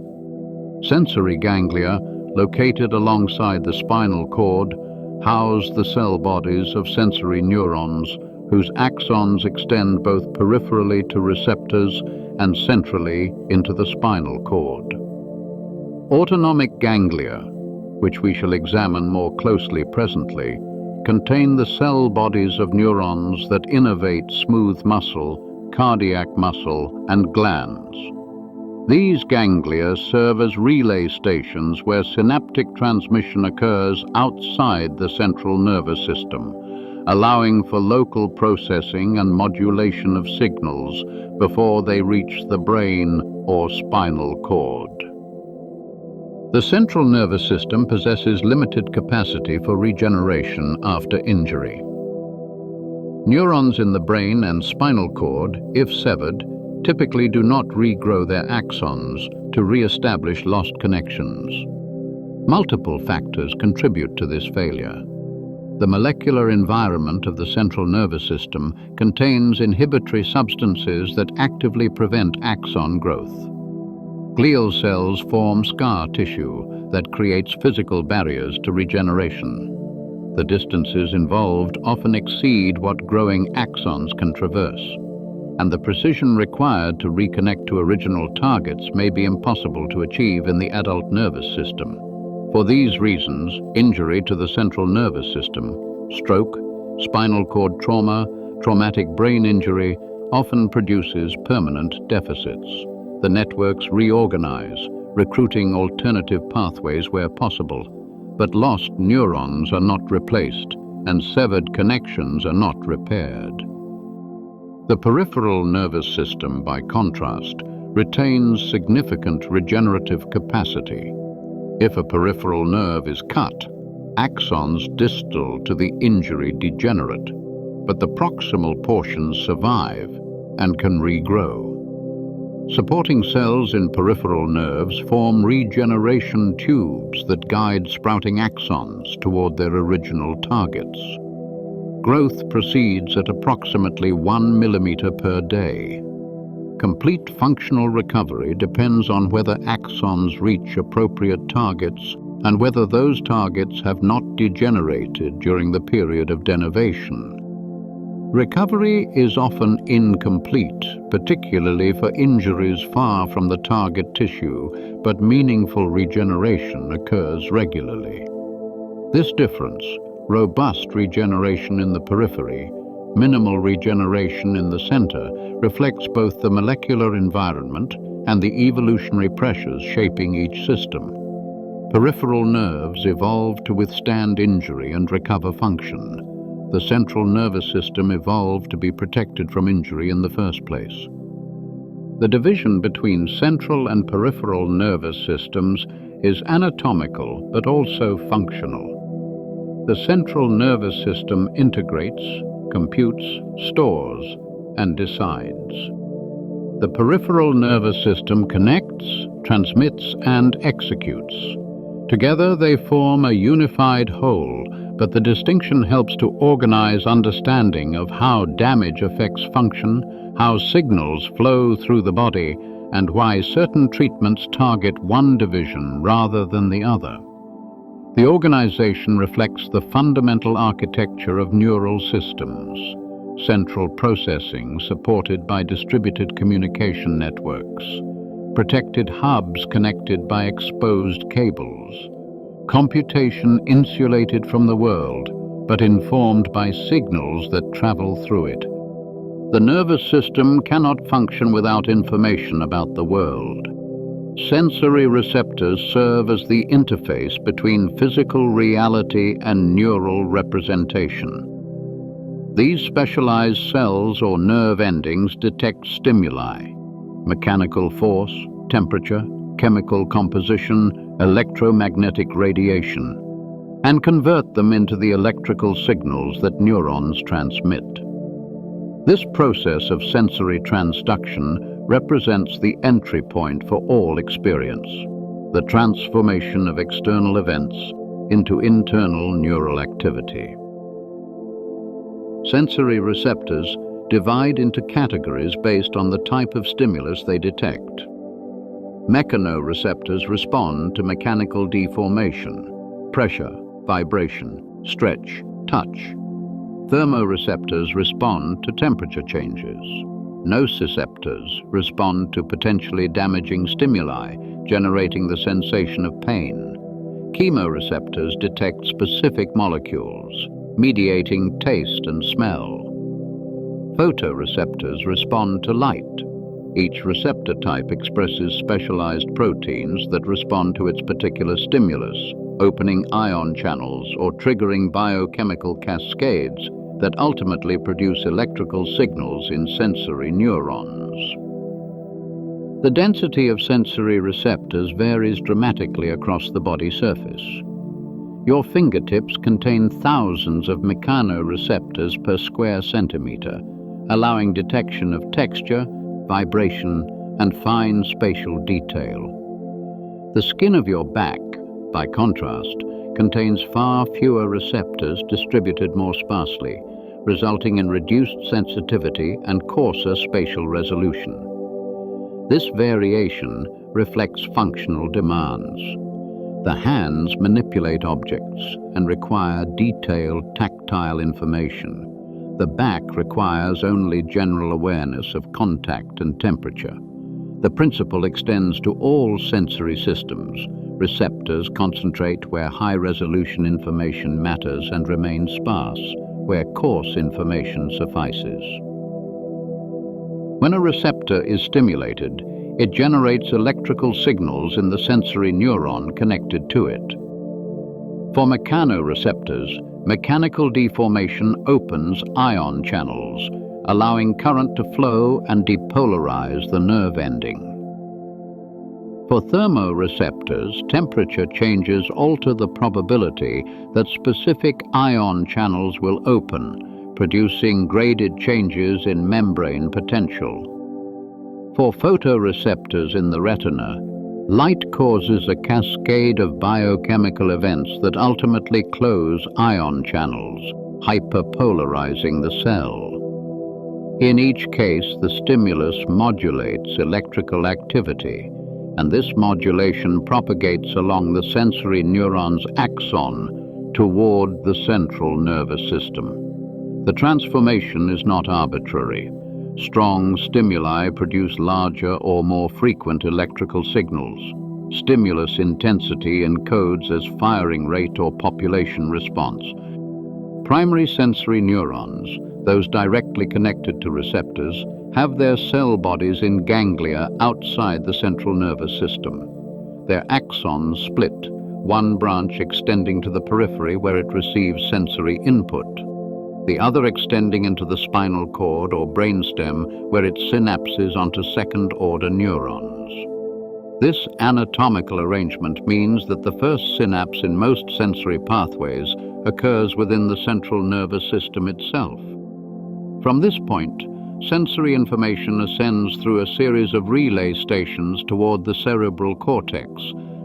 [SPEAKER 1] Sensory ganglia, located alongside the spinal cord, house the cell bodies of sensory neurons, whose axons extend both peripherally to receptors and centrally into the spinal cord. Autonomic ganglia, which we shall examine more closely presently, contain the cell bodies of neurons that innervate smooth muscle, cardiac muscle, and glands. These ganglia serve as relay stations where synaptic transmission occurs outside the central nervous system, allowing for local processing and modulation of signals before they reach the brain or spinal cord. The central nervous system possesses limited capacity for regeneration after injury. Neurons in the brain and spinal cord, if severed, typically do not regrow their axons to re-establish lost connections. Multiple factors contribute to this failure. The molecular environment of the central nervous system contains inhibitory substances that actively prevent axon growth. Glial cells form scar tissue that creates physical barriers to regeneration. The distances involved often exceed what growing axons can traverse, and the precision required to reconnect to original targets may be impossible to achieve in the adult nervous system. For these reasons, injury to the central nervous system, stroke, spinal cord trauma, traumatic brain injury, often produces permanent deficits. The networks reorganize, recruiting alternative pathways where possible, but lost neurons are not replaced, and severed connections are not repaired. The peripheral nervous system, by contrast, retains significant regenerative capacity. If a peripheral nerve is cut, axons distal to the injury degenerate, but the proximal portions survive and can regrow. Supporting cells in peripheral nerves form regeneration tubes that guide sprouting axons toward their original targets. Growth proceeds at approximately 1 millimeter per day. Complete functional recovery depends on whether axons reach appropriate targets and whether those targets have not degenerated during the period of denervation. Recovery is often incomplete, particularly for injuries far from the target tissue, but meaningful regeneration occurs regularly. This difference, robust regeneration in the periphery, minimal regeneration in the center, reflects both the molecular environment and the evolutionary pressures shaping each system. Peripheral nerves evolved to withstand injury and recover function. The central nervous system evolved to be protected from injury in the first place. The division between central and peripheral nervous systems is anatomical but also functional. The central nervous system integrates, computes, stores, and decides. The peripheral nervous system connects, generates, transmits, and executes. Together they form a unified whole, but the distinction helps to organize understanding of how damage affects function, how signals flow through the body, and why certain treatments target one division rather than the other. The organization reflects the fundamental architecture of neural systems, central processing supported by distributed communication networks, protected hubs connected by exposed cables, computation insulated from the world but informed by signals that travel through it. The nervous system cannot function without information about the world. Sensory receptors serve as the interface between physical reality and neural representation. These specialized cells or nerve endings detect stimuli, mechanical force, temperature, chemical composition, electromagnetic radiation, and convert them into the electrical signals that neurons transmit. This process of sensory transduction represents the entry point for all experience, the transformation of external events into internal neural activity. Sensory receptors divide into categories based on the type of stimulus they detect. Mechanoreceptors respond to mechanical deformation, pressure, vibration, stretch, touch. Thermoreceptors respond to temperature changes. Nociceptors respond to potentially damaging stimuli, generating the sensation of pain. Chemoreceptors detect specific molecules, mediating taste and smell. Photoreceptors respond to light. Each receptor type expresses specialized proteins that respond to its particular stimulus, opening ion channels or triggering biochemical cascades that ultimately produce electrical signals in sensory neurons. The density of sensory receptors varies dramatically across the body surface. Your fingertips contain thousands of mechanoreceptors per square centimeter, allowing detection of texture, vibration, and fine spatial detail. The skin of your back, by contrast, contains far fewer receptors distributed more sparsely, resulting in reduced sensitivity and coarser spatial resolution. This variation reflects functional demands. The hands manipulate objects and require detailed tactile information. The back requires only general awareness of contact and temperature. The principle extends to all sensory systems. Receptors concentrate where high-resolution information matters and remain sparse, where coarse information suffices. When a receptor is stimulated, it generates electrical signals in the sensory neuron connected to it. For mechanoreceptors, mechanical deformation opens ion channels, allowing current to flow and depolarize the nerve ending. For thermoreceptors, temperature changes alter the probability that specific ion channels will open, producing graded changes in membrane potential. For photoreceptors in the retina, light causes a cascade of biochemical events that ultimately close ion channels, hyperpolarizing the cell. In each case, the stimulus modulates electrical activity, and this modulation propagates along the sensory neuron's axon toward the central nervous system. The transformation is not arbitrary. Strong stimuli produce larger or more frequent electrical signals. Stimulus intensity encodes as firing rate or population response. Primary sensory neurons, those directly connected to receptors, have their cell bodies in ganglia outside the central nervous system. Their axons split, one branch extending to the periphery where it receives sensory input, the other extending into the spinal cord or brainstem where it synapses onto second-order neurons. This anatomical arrangement means that the first synapse in most sensory pathways occurs within the central nervous system itself. From this point, sensory information ascends through a series of relay stations toward the cerebral cortex,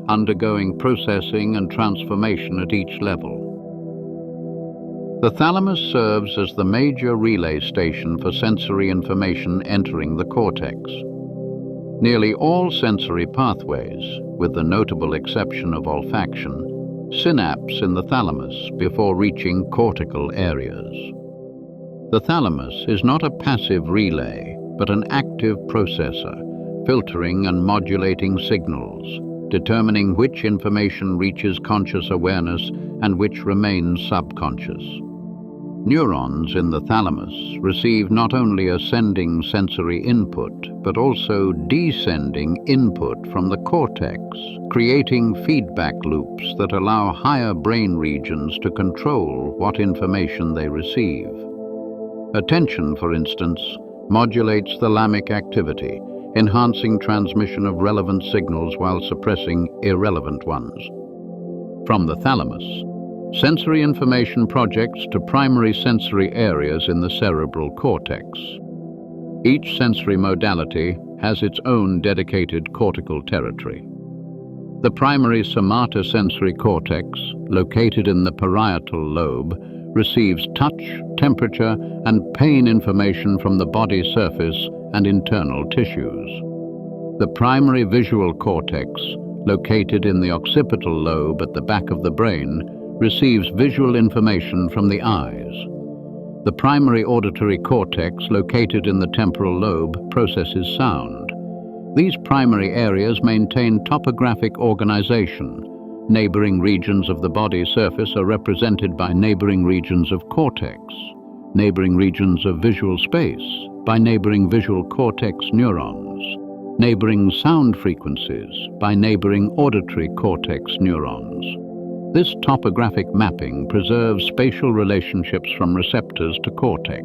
[SPEAKER 1] undergoing processing and transformation at each level. The thalamus serves as the major relay station for sensory information entering the cortex. Nearly all sensory pathways, with the notable exception of olfaction, synapse in the thalamus before reaching cortical areas. The thalamus is not a passive relay, but an active processor, filtering and modulating signals, determining which information reaches conscious awareness and which remains subconscious. Neurons in the thalamus receive not only ascending sensory input, but also descending input from the cortex, creating feedback loops that allow higher brain regions to control what information they receive. Attention, for instance, modulates thalamic activity, enhancing transmission of relevant signals while suppressing irrelevant ones. From the thalamus, sensory information projects to primary sensory areas in the cerebral cortex. Each sensory modality has its own dedicated cortical territory. The primary somatosensory cortex, located in the parietal lobe, receives touch, temperature, and pain information from the body surface and internal tissues. The primary visual cortex, located in the occipital lobe at the back of the brain, receives visual information from the eyes. The primary auditory cortex, located in the temporal lobe, processes sound. These primary areas maintain topographic organization. Neighboring regions of the body surface are represented by neighboring regions of cortex, neighboring regions of visual space by neighboring visual cortex neurons, neighboring sound frequencies by neighboring auditory cortex neurons. This topographic mapping preserves spatial relationships from receptors to cortex.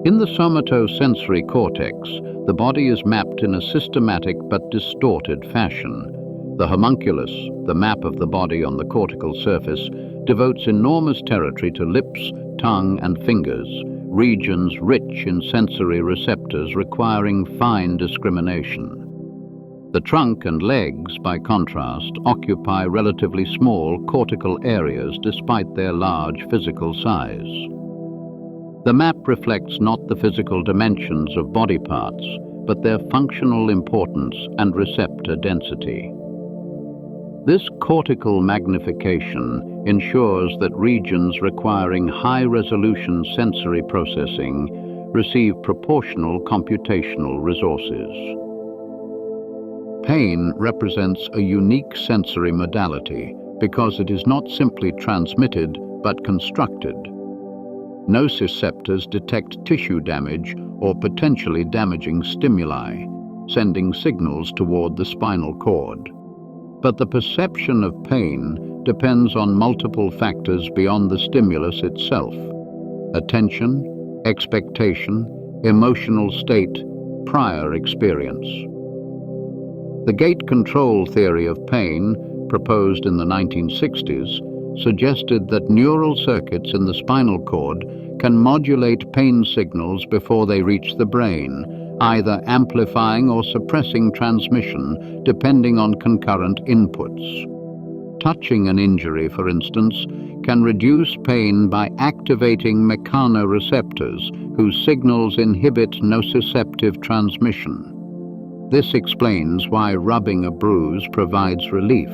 [SPEAKER 1] In the somatosensory cortex, the body is mapped in a systematic but distorted fashion. The homunculus, the map of the body on the cortical surface, devotes enormous territory to lips, tongue, and fingers, regions rich in sensory receptors requiring fine discrimination. The trunk and legs, by contrast, occupy relatively small cortical areas despite their large physical size. The map reflects not the physical dimensions of body parts, but their functional importance and receptor density. This cortical magnification ensures that regions requiring high-resolution sensory processing receive proportional computational resources. Pain represents a unique sensory modality because it is not simply transmitted but constructed. Nociceptors detect tissue damage or potentially damaging stimuli, sending signals toward the spinal cord. But the perception of pain depends on multiple factors beyond the stimulus itself: attention, expectation, emotional state, prior experience. The gate control theory of pain, proposed in the 1960s, suggested that neural circuits in the spinal cord can modulate pain signals before they reach the brain, either amplifying or suppressing transmission depending on concurrent inputs. Touching an injury, for instance, can reduce pain by activating mechanoreceptors whose signals inhibit nociceptive transmission. This explains why rubbing a bruise provides relief.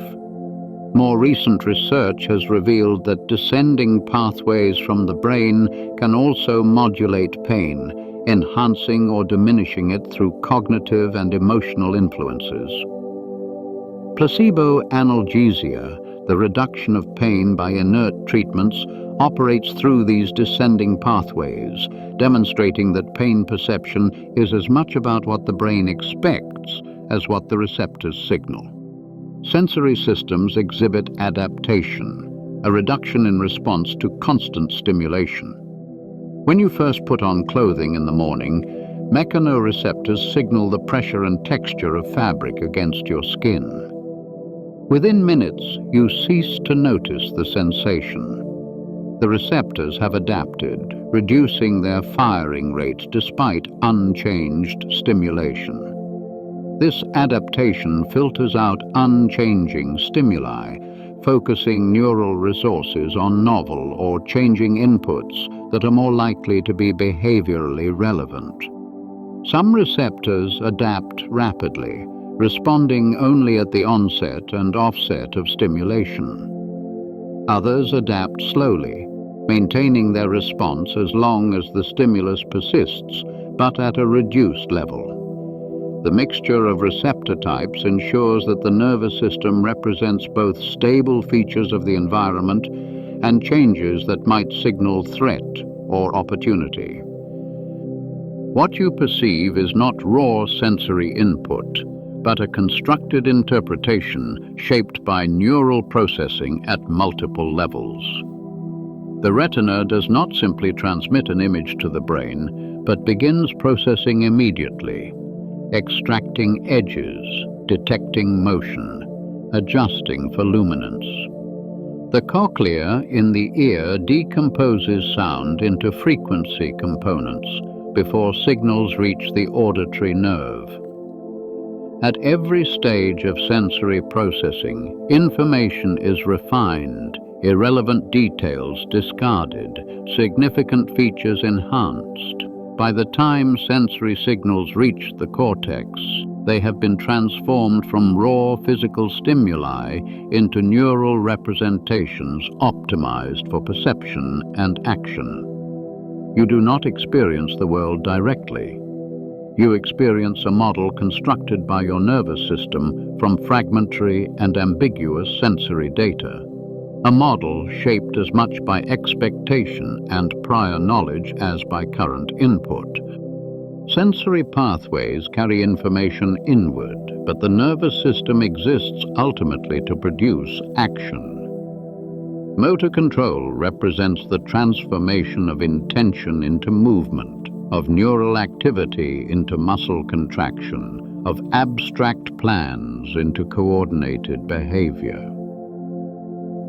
[SPEAKER 1] More recent research has revealed that descending pathways from the brain can also modulate pain, enhancing or diminishing it through cognitive and emotional influences. Placebo analgesia, the reduction of pain by inert treatments, operates through these descending pathways, demonstrating that pain perception is as much about what the brain expects as what the receptors signal. Sensory systems exhibit adaptation, a reduction in response to constant stimulation. When you first put on clothing in the morning, mechanoreceptors signal the pressure and texture of fabric against your skin. Within minutes, you cease to notice the sensation. The The receptors have adapted, reducing their firing rate despite unchanged stimulation. This adaptation filters out unchanging stimuli, focusing neural resources on novel or changing inputs that are more likely to be behaviorally relevant. Some receptors adapt rapidly, responding only at the onset and offset of stimulation. Others adapt slowly, maintaining their response as long as the stimulus persists, but at a reduced level. The mixture of receptor types ensures that the nervous system represents both stable features of the environment and changes that might signal threat or opportunity. What you perceive is not raw sensory input, but a constructed interpretation shaped by neural processing at multiple levels. The retina does not simply transmit an image to the brain, but begins processing immediately, extracting edges, detecting motion, adjusting for luminance. The cochlea in the ear decomposes sound into frequency components before signals reach the auditory nerve. At every stage of sensory processing, information is refined, irrelevant details discarded, significant features enhanced. By the time sensory signals reach the cortex, they have been transformed from raw physical stimuli into neural representations optimized for perception and action. You do not experience the world directly. You experience a model constructed by your nervous system from fragmentary and ambiguous sensory data. A model shaped as much by expectation and prior knowledge as by current input. Sensory pathways carry information inward, but the nervous system exists ultimately to produce action. Motor control represents the transformation of intention into movement, of neural activity into muscle contraction, of abstract plans into coordinated behavior.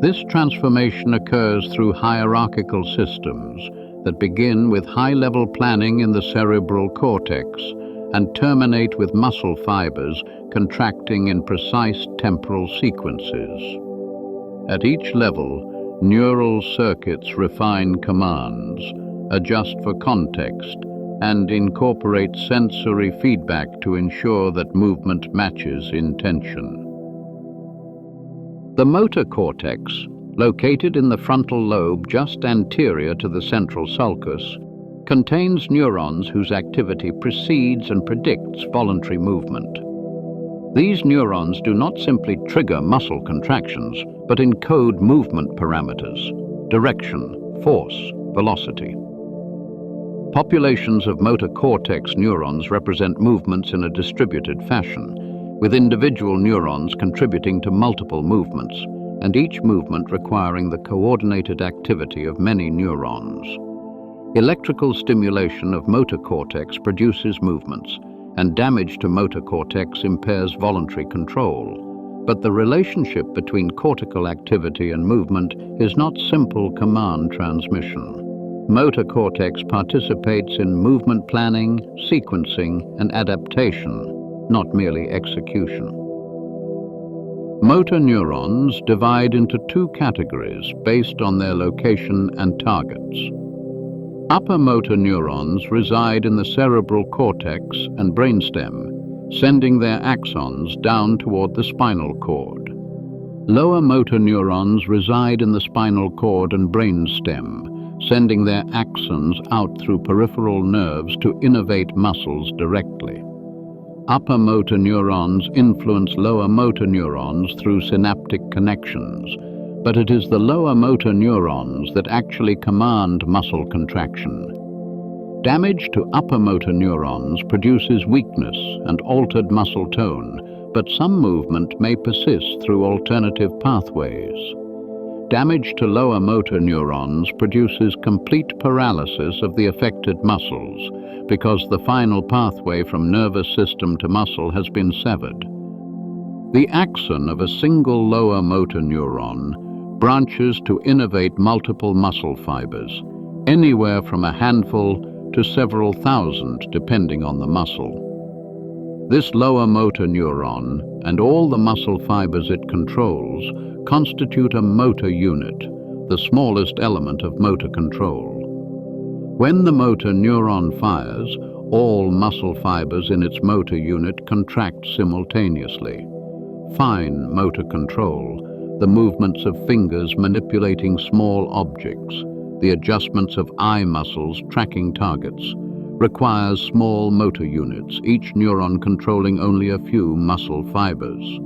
[SPEAKER 1] This transformation occurs through hierarchical systems that begin with high-level planning in the cerebral cortex and terminate with muscle fibers contracting in precise temporal sequences. At each level, neural circuits refine commands, adjust for context, and incorporate sensory feedback to ensure that movement matches intention. The motor cortex, located in the frontal lobe just anterior to the central sulcus, contains neurons whose activity precedes and predicts voluntary movement. These neurons do not simply trigger muscle contractions, but encode movement parameters: direction, force, velocity. Populations of motor cortex neurons represent movements in a distributed fashion, with individual neurons contributing to multiple movements, and each movement requiring the coordinated activity of many neurons. Electrical stimulation of motor cortex produces movements, and damage to motor cortex impairs voluntary control. But the relationship between cortical activity and movement is not simple command transmission. Motor cortex participates in movement planning, sequencing, and adaptation, not merely execution. Motor neurons divide into two categories based on their location and targets. Upper motor neurons reside in the cerebral cortex and brainstem, sending their axons down toward the spinal cord. Lower motor neurons reside in the spinal cord and brainstem, sending their axons out through peripheral nerves to innervate muscles directly. Upper motor neurons influence lower motor neurons through synaptic connections, but it is the lower motor neurons that actually command muscle contraction. Damage to upper motor neurons produces weakness and altered muscle tone, but some movement may persist through alternative pathways. Damage to lower motor neurons produces complete paralysis of the affected muscles because the final pathway from nervous system to muscle has been severed. The axon of a single lower motor neuron branches to innervate multiple muscle fibers, anywhere from a handful to several thousand depending on the muscle. This lower motor neuron and all the muscle fibers it controls constitute a motor unit, the smallest element of motor control. When the motor neuron fires, all muscle fibers in its motor unit contract simultaneously. Fine motor control, the movements of fingers manipulating small objects, the adjustments of eye muscles tracking targets, requires small motor units, each neuron controlling only a few muscle fibers.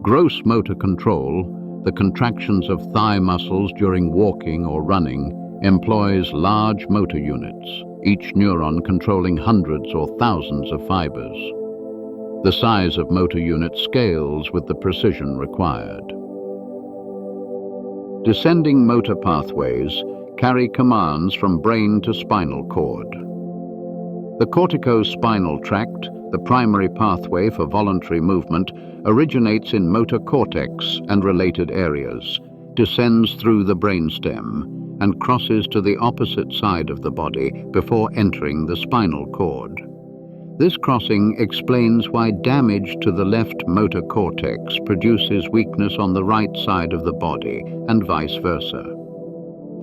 [SPEAKER 1] Gross motor control, the contractions of thigh muscles during walking or running, employs large motor units, each neuron controlling hundreds or thousands of fibers. The size of motor unit scales with the precision required. Descending motor pathways carry commands from brain to spinal cord. The corticospinal tract, the primary pathway for voluntary movement, originates in motor cortex and related areas, descends through the brainstem, and crosses to the opposite side of the body before entering the spinal cord. This crossing explains why damage to the left motor cortex produces weakness on the right side of the body, and vice versa.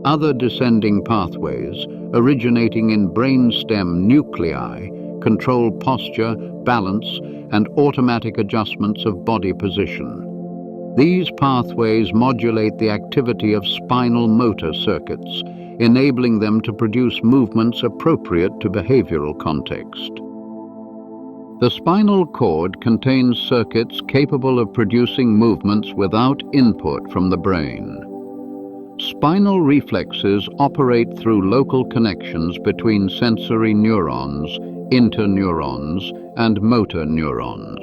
[SPEAKER 1] Other descending pathways, originating in brainstem nuclei, control posture, balance, and automatic adjustments of body position. These pathways modulate the activity of spinal motor circuits, enabling them to produce movements appropriate to behavioral context. The spinal cord contains circuits capable of producing movements without input from the brain. Spinal reflexes operate through local connections between sensory neurons, interneurons, and motor neurons.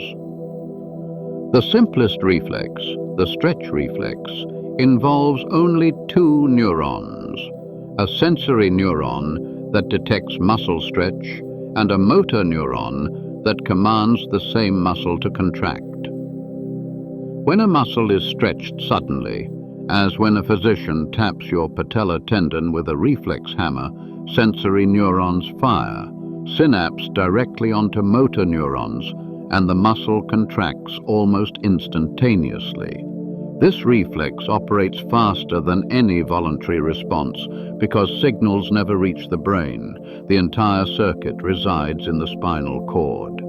[SPEAKER 1] The simplest reflex, the stretch reflex, involves only two neurons, a sensory neuron that detects muscle stretch and a motor neuron that commands the same muscle to contract. When a muscle is stretched suddenly, as when a physician taps your patella tendon with a reflex hammer, sensory neurons fire, synapse directly onto motor neurons, and the muscle contracts almost instantaneously. This reflex operates faster than any voluntary response because signals never reach the brain. The entire circuit resides in the spinal cord.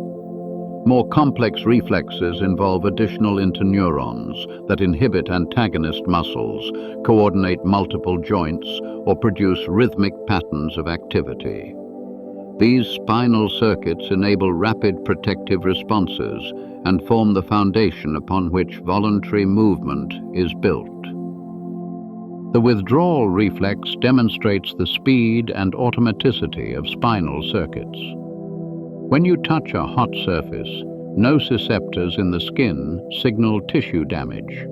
[SPEAKER 1] More complex reflexes involve additional interneurons that inhibit antagonist muscles, coordinate multiple joints, or produce rhythmic patterns of activity. These spinal circuits enable rapid protective responses and form the foundation upon which voluntary movement is built. The withdrawal reflex demonstrates the speed and automaticity of spinal circuits. When you touch a hot surface, nociceptors in the skin signal tissue damage.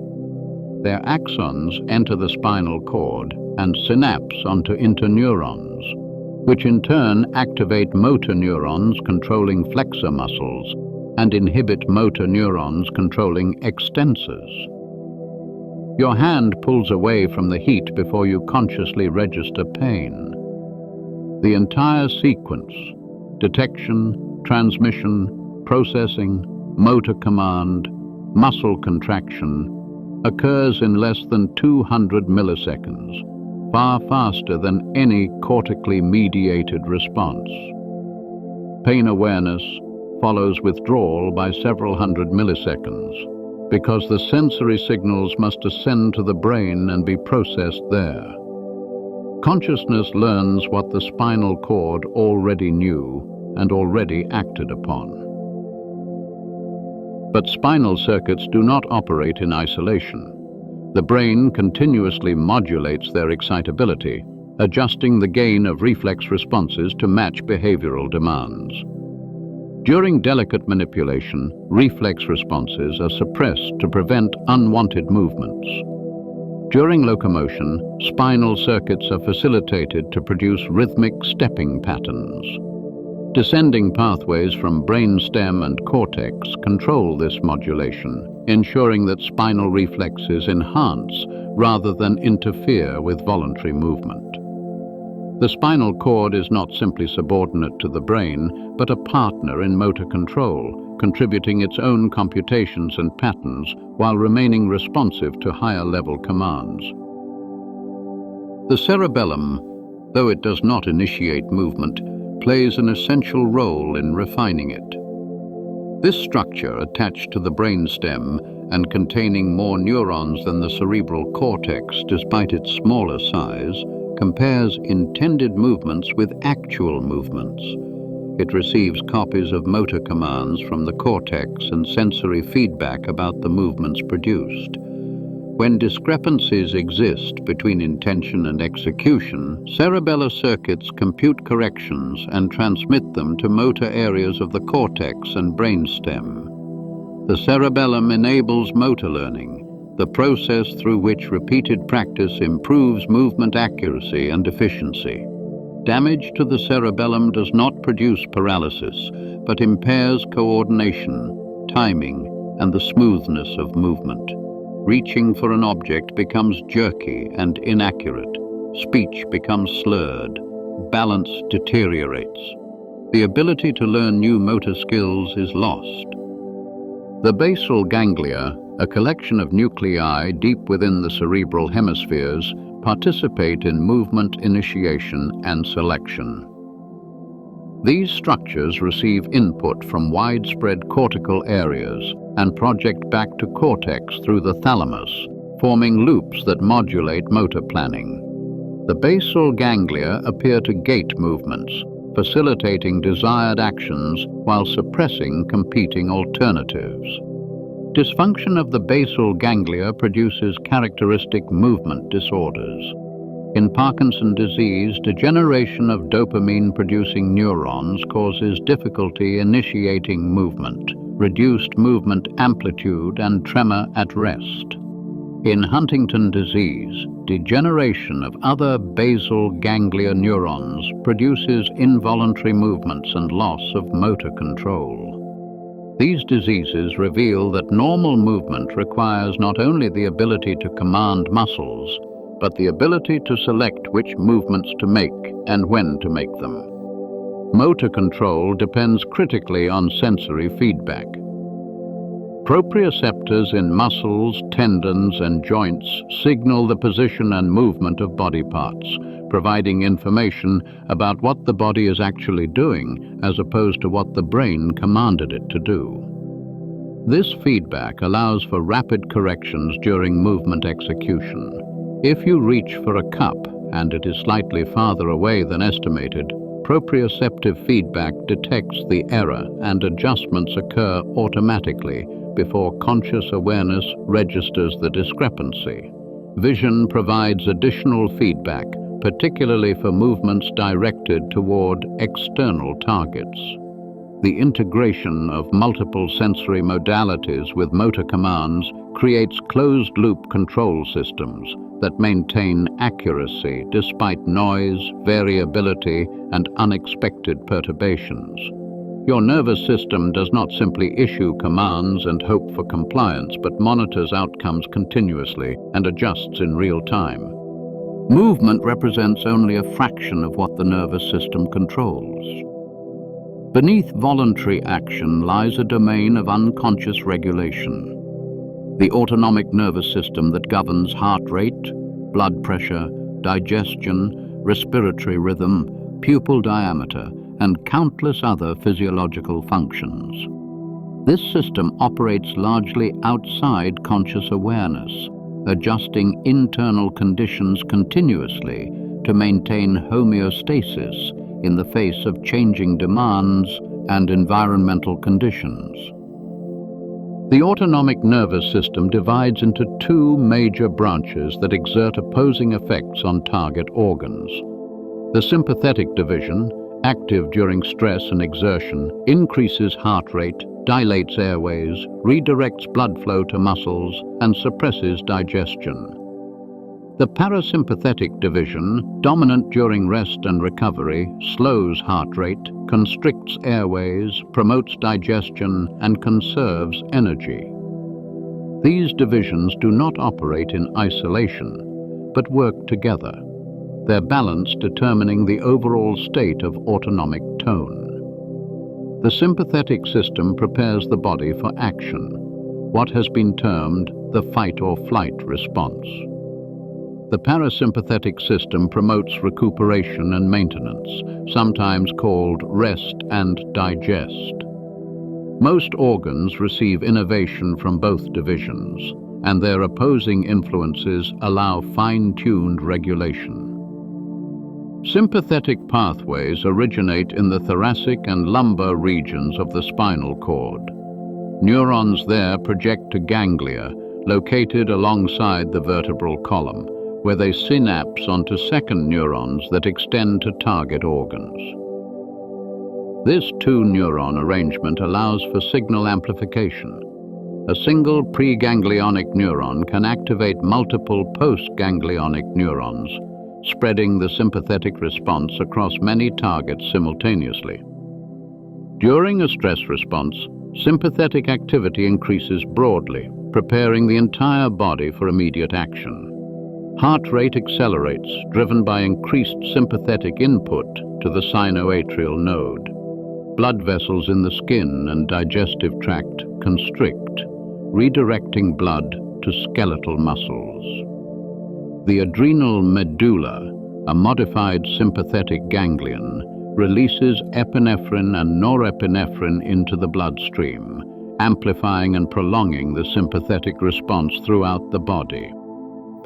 [SPEAKER 1] Their axons enter the spinal cord and synapse onto interneurons, which in turn activate motor neurons controlling flexor muscles and inhibit motor neurons controlling extensors. Your hand pulls away from the heat before you consciously register pain. The entire sequence, detection, transmission, processing, motor command, muscle contraction, occurs in less than 200 milliseconds, far faster than any cortically mediated response. Pain awareness follows withdrawal by several hundred milliseconds, because the sensory signals must ascend to the brain and be processed there. Consciousness learns what the spinal cord already knew and already acted upon. But spinal circuits do not operate in isolation. The brain continuously modulates their excitability, adjusting the gain of reflex responses to match behavioral demands. During delicate manipulation, reflex responses are suppressed to prevent unwanted movements. During locomotion, spinal circuits are facilitated to produce rhythmic stepping patterns. Descending pathways from brainstem and cortex control this modulation, ensuring that spinal reflexes enhance rather than interfere with voluntary movement. The spinal cord is not simply subordinate to the brain, but a partner in motor control, contributing its own computations and patterns while remaining responsive to higher-level commands. The cerebellum, though it does not initiate movement, plays an essential role in refining it. This structure, attached to the brainstem and containing more neurons than the cerebral cortex despite its smaller size, compares intended movements with actual movements. It receives copies of motor commands from the cortex and sensory feedback about the movements produced. When discrepancies exist between intention and execution, cerebellar circuits compute corrections and transmit them to motor areas of the cortex and brainstem. The cerebellum enables motor learning, the process through which repeated practice improves movement accuracy and efficiency. Damage to the cerebellum does not produce paralysis, but impairs coordination, timing, and the smoothness of movement. Reaching for an object becomes jerky and inaccurate. Speech becomes slurred. Balance deteriorates. The ability to learn new motor skills is lost. The basal ganglia, a collection of nuclei deep within the cerebral hemispheres, participate in movement initiation and selection. These structures receive input from widespread cortical areas and project back to cortex through the thalamus, forming loops that modulate motor planning. The basal ganglia appear to gate movements, facilitating desired actions while suppressing competing alternatives. Dysfunction of the basal ganglia produces characteristic movement disorders. In Parkinson's disease, degeneration of dopamine-producing neurons causes difficulty initiating movement, reduced movement amplitude, and tremor at rest. In Huntington's disease, degeneration of other basal ganglia neurons produces involuntary movements and loss of motor control. These diseases reveal that normal movement requires not only the ability to command muscles, but the ability to select which movements to make and when to make them. Motor control depends critically on sensory feedback. Proprioceptors in muscles, tendons, and joints signal the position and movement of body parts, providing information about what the body is actually doing as opposed to what the brain commanded it to do. This feedback allows for rapid corrections during movement execution. If you reach for a cup and it is slightly farther away than estimated, proprioceptive feedback detects the error and adjustments occur automatically before conscious awareness registers the discrepancy. Vision provides additional feedback, particularly for movements directed toward external targets. The integration of multiple sensory modalities with motor commands creates closed-loop control systems that maintain accuracy despite noise, variability, and unexpected perturbations. Your nervous system does not simply issue commands and hope for compliance, but monitors outcomes continuously and adjusts in real time. Movement represents only a fraction of what the nervous system controls. Beneath voluntary action lies a domain of unconscious regulation. The autonomic nervous system that governs heart rate, blood pressure, digestion, respiratory rhythm, pupil diameter, and countless other physiological functions. This system operates largely outside conscious awareness, adjusting internal conditions continuously to maintain homeostasis in the face of changing demands and environmental conditions. The autonomic nervous system divides into two major branches that exert opposing effects on target organs. The sympathetic division, active during stress and exertion, increases heart rate, dilates airways, redirects blood flow to muscles, and suppresses digestion. The parasympathetic division, dominant during rest and recovery, slows heart rate, constricts airways, promotes digestion, and conserves energy. These divisions do not operate in isolation, but work together, their balance determining the overall state of autonomic tone. The sympathetic system prepares the body for action, what has been termed the fight-or-flight response. The parasympathetic system promotes recuperation and maintenance, sometimes called rest and digest. Most organs receive innervation from both divisions, and their opposing influences allow fine-tuned regulation. Sympathetic pathways originate in the thoracic and lumbar regions of the spinal cord. Neurons there project to ganglia, located alongside the vertebral column, where they synapse onto second neurons that extend to target organs. This two-neuron arrangement allows for signal amplification. A single preganglionic neuron can activate multiple postganglionic neurons, spreading the sympathetic response across many targets simultaneously. During a stress response, sympathetic activity increases broadly, preparing the entire body for immediate action. Heart rate accelerates, driven by increased sympathetic input to the sinoatrial node. Blood vessels in the skin and digestive tract constrict, redirecting blood to skeletal muscles. The adrenal medulla, a modified sympathetic ganglion, releases epinephrine and norepinephrine into the bloodstream, amplifying and prolonging the sympathetic response throughout the body.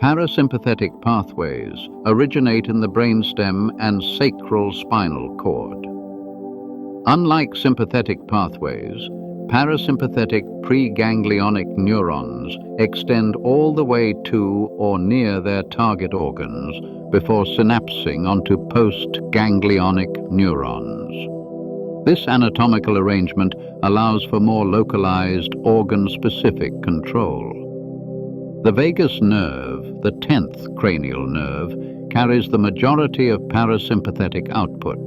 [SPEAKER 1] Parasympathetic pathways originate in the brainstem and sacral spinal cord. Unlike sympathetic pathways, parasympathetic preganglionic neurons extend all the way to or near their target organs before synapsing onto postganglionic neurons. This anatomical arrangement allows for more localized, organ-specific control. The vagus nerve, the 10th cranial nerve, carries the majority of parasympathetic output,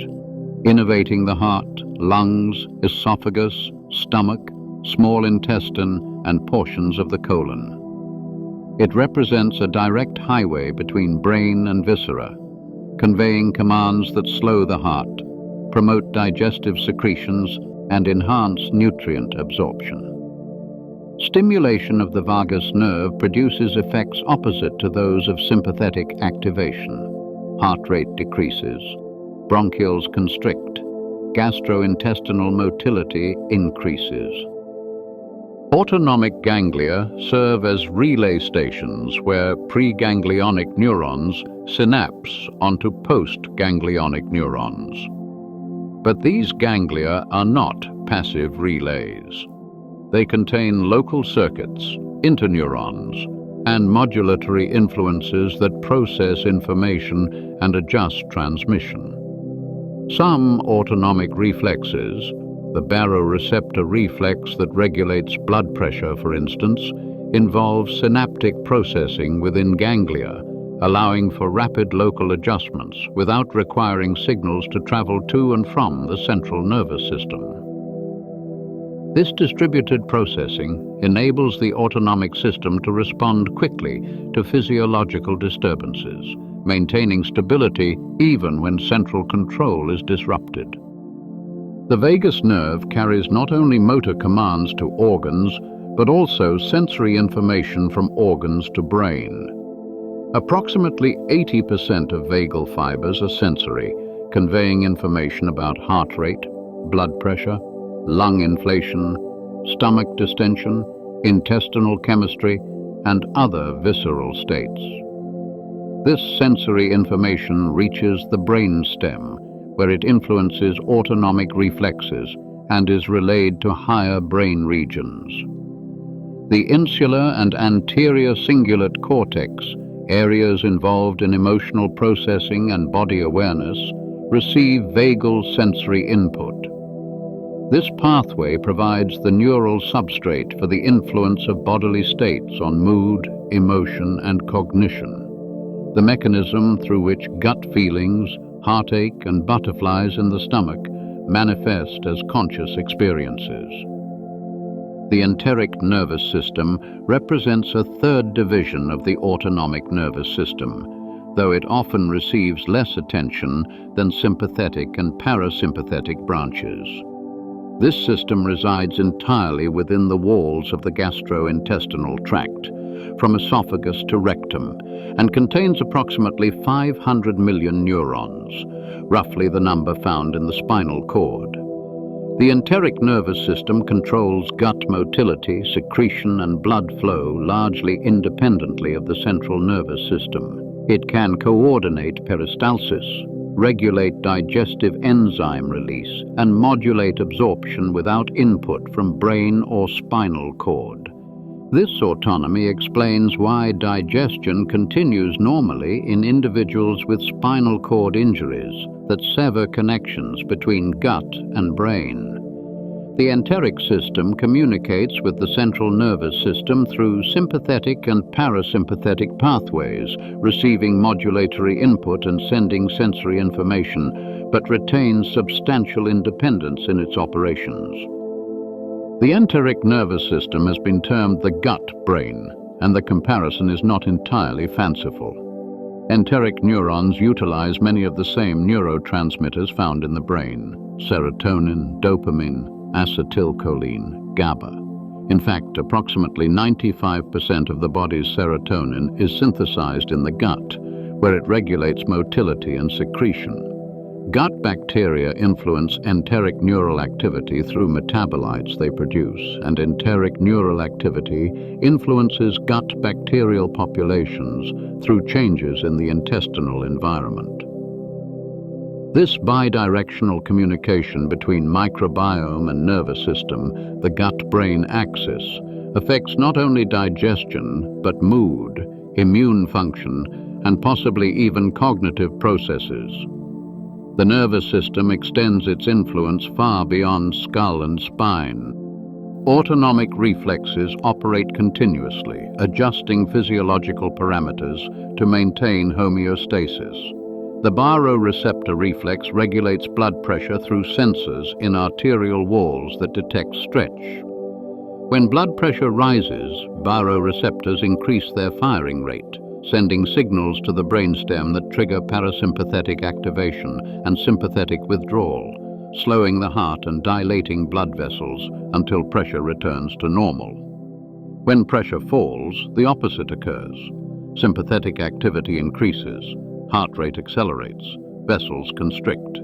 [SPEAKER 1] innervating the heart, lungs, esophagus, stomach, small intestine, and portions of the colon. It represents a direct highway between brain and viscera, conveying commands that slow the heart, promote digestive secretions, and enhance nutrient absorption. Stimulation of the vagus nerve produces effects opposite to those of sympathetic activation. Heart rate decreases, bronchioles constrict, gastrointestinal motility increases. Autonomic ganglia serve as relay stations where preganglionic neurons synapse onto postganglionic neurons. But these ganglia are not passive relays. They contain local circuits, interneurons, and modulatory influences that process information and adjust transmission. Some autonomic reflexes, the baroreceptor reflex that regulates blood pressure, for instance, involve synaptic processing within ganglia, allowing for rapid local adjustments without requiring signals to travel to and from the central nervous system. This distributed processing enables the autonomic system to respond quickly to physiological disturbances, maintaining stability even when central control is disrupted. The vagus nerve carries not only motor commands to organs, but also sensory information from organs to brain. Approximately 80% of vagal fibers are sensory, conveying information about heart rate, blood pressure, lung inflation, stomach distension, intestinal chemistry, and other visceral states. This sensory information reaches the brainstem, where it influences autonomic reflexes and is relayed to higher brain regions. The insular and anterior cingulate cortex, areas involved in emotional processing and body awareness, receive vagal sensory input. This pathway provides the neural substrate for the influence of bodily states on mood, emotion, and cognition. the mechanism through which gut feelings, heartache, and butterflies in the stomach manifest as conscious experiences. The enteric nervous system represents a third division of the autonomic nervous system, though it often receives less attention than sympathetic and parasympathetic branches. This system resides entirely within the walls of the gastrointestinal tract, from esophagus to rectum, and contains approximately 500 million neurons, roughly the number found in the spinal cord. The enteric nervous system controls gut motility, secretion, and blood flow largely independently of the central nervous system. It can coordinate peristalsis, regulate digestive enzyme release, and modulate absorption without input from brain or spinal cord. This autonomy explains why digestion continues normally in individuals with spinal cord injuries that sever connections between gut and brain. The enteric system communicates with the central nervous system through sympathetic and parasympathetic pathways, receiving modulatory input and sending sensory information, but retains substantial independence in its operations. The enteric nervous system has been termed the gut brain, and the comparison is not entirely fanciful. Enteric neurons utilize many of the same neurotransmitters found in the brain: serotonin, dopamine, acetylcholine, GABA. In fact, approximately 95% of the body's serotonin is synthesized in the gut, where it regulates motility and secretion. Gut bacteria influence enteric neural activity through metabolites they produce, and enteric neural activity influences gut bacterial populations through changes in the intestinal environment. This bidirectional communication between microbiome and nervous system, the gut-brain axis, affects not only digestion, but mood, immune function, and possibly even cognitive processes. The nervous system extends its influence far beyond skull and spine. Autonomic reflexes operate continuously, adjusting physiological parameters to maintain homeostasis. The baroreceptor reflex regulates blood pressure through sensors in arterial walls that detect stretch. When blood pressure rises, baroreceptors increase their firing rate, sending signals to the brainstem that trigger parasympathetic activation and sympathetic withdrawal, slowing the heart and dilating blood vessels until pressure returns to normal. When pressure falls, the opposite occurs. Sympathetic activity increases, heart rate accelerates, vessels constrict.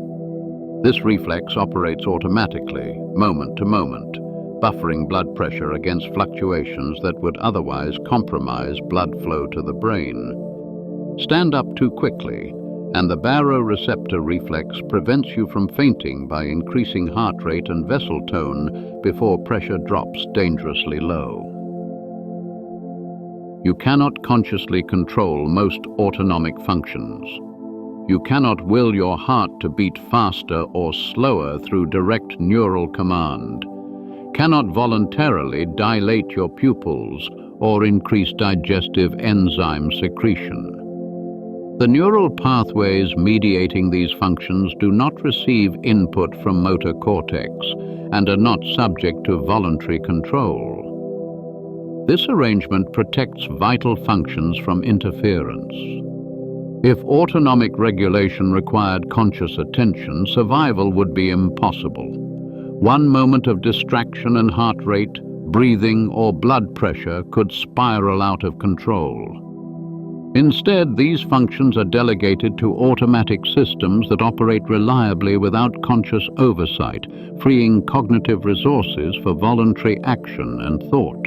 [SPEAKER 1] This reflex operates automatically, moment to moment, buffering blood pressure against fluctuations that would otherwise compromise blood flow to the brain. Stand up too quickly, and the baroreceptor reflex prevents you from fainting by increasing heart rate and vessel tone before pressure drops dangerously low. You cannot consciously control most autonomic functions. You cannot will your heart to beat faster or slower through direct neural command, cannot voluntarily dilate your pupils or increase digestive enzyme secretion. The neural pathways mediating these functions do not receive input from motor cortex and are not subject to voluntary control. This arrangement protects vital functions from interference. If autonomic regulation required conscious attention, survival would be impossible. One moment of distraction and heart rate, breathing, or blood pressure could spiral out of control. Instead, these functions are delegated to automatic systems that operate reliably without conscious oversight, freeing cognitive resources for voluntary action and thought.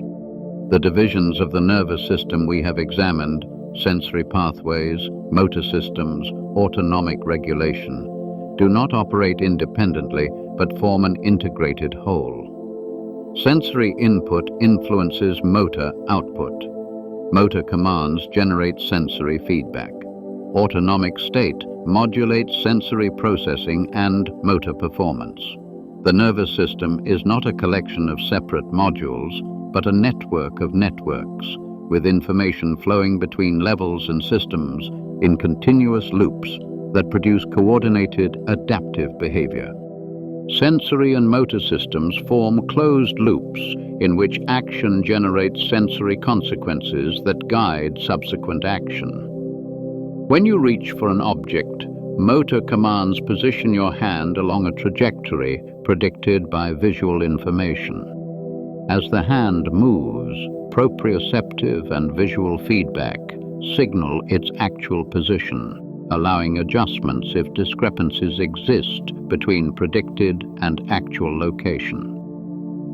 [SPEAKER 1] The divisions of the nervous system we have examined, sensory pathways, motor systems, autonomic regulation, do not operate independently but form an integrated whole. Sensory input influences motor output. Motor commands generate sensory feedback. Autonomic state modulates sensory processing and motor performance. The nervous system is not a collection of separate modules, but a network of networks, with information flowing between levels and systems in continuous loops that produce coordinated, adaptive behavior. Sensory and motor systems form closed loops in which action generates sensory consequences that guide subsequent action. When you reach for an object, motor commands position your hand along a trajectory predicted by visual information. As the hand moves, proprioceptive and visual feedback signal its actual position, allowing adjustments if discrepancies exist between predicted and actual location.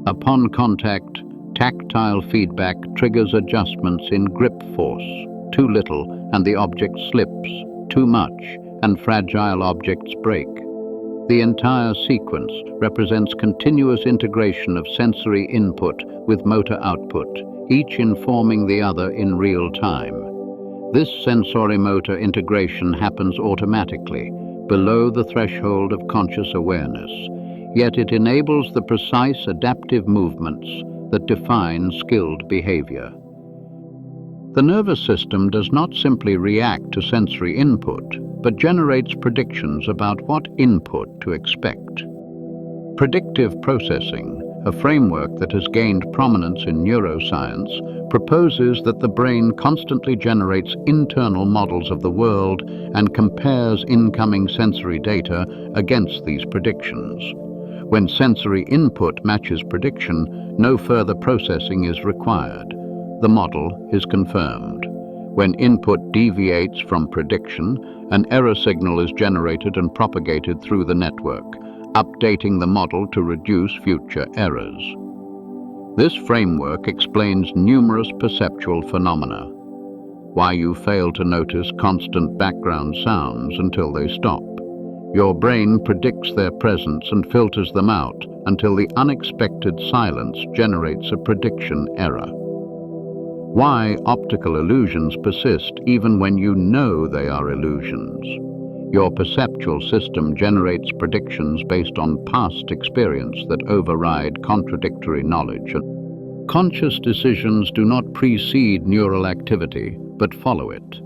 [SPEAKER 1] Upon contact, tactile feedback triggers adjustments in grip force. Too little and the object slips, too much and fragile objects break. The entire sequence represents continuous integration of sensory input with motor output, each informing the other in real time. This sensorimotor integration happens automatically, below the threshold of conscious awareness, yet it enables the precise adaptive movements that define skilled behavior. The nervous system does not simply react to sensory input, but generates predictions about what input to expect. Predictive processing, a framework that has gained prominence in neuroscience, proposes that the brain constantly generates internal models of the world and compares incoming sensory data against these predictions. When sensory input matches prediction, no further processing is required. The model is confirmed. When input deviates from prediction, an error signal is generated and propagated through the network, updating the model to reduce future errors. This framework explains numerous perceptual phenomena. Why you fail to notice constant background sounds until they stop. Your brain predicts their presence and filters them out until the unexpected silence generates a prediction error. Why optical illusions persist even when you know they are illusions. Your perceptual system generates predictions based on past experience that override contradictory knowledge. Conscious decisions do not precede neural activity, but follow it.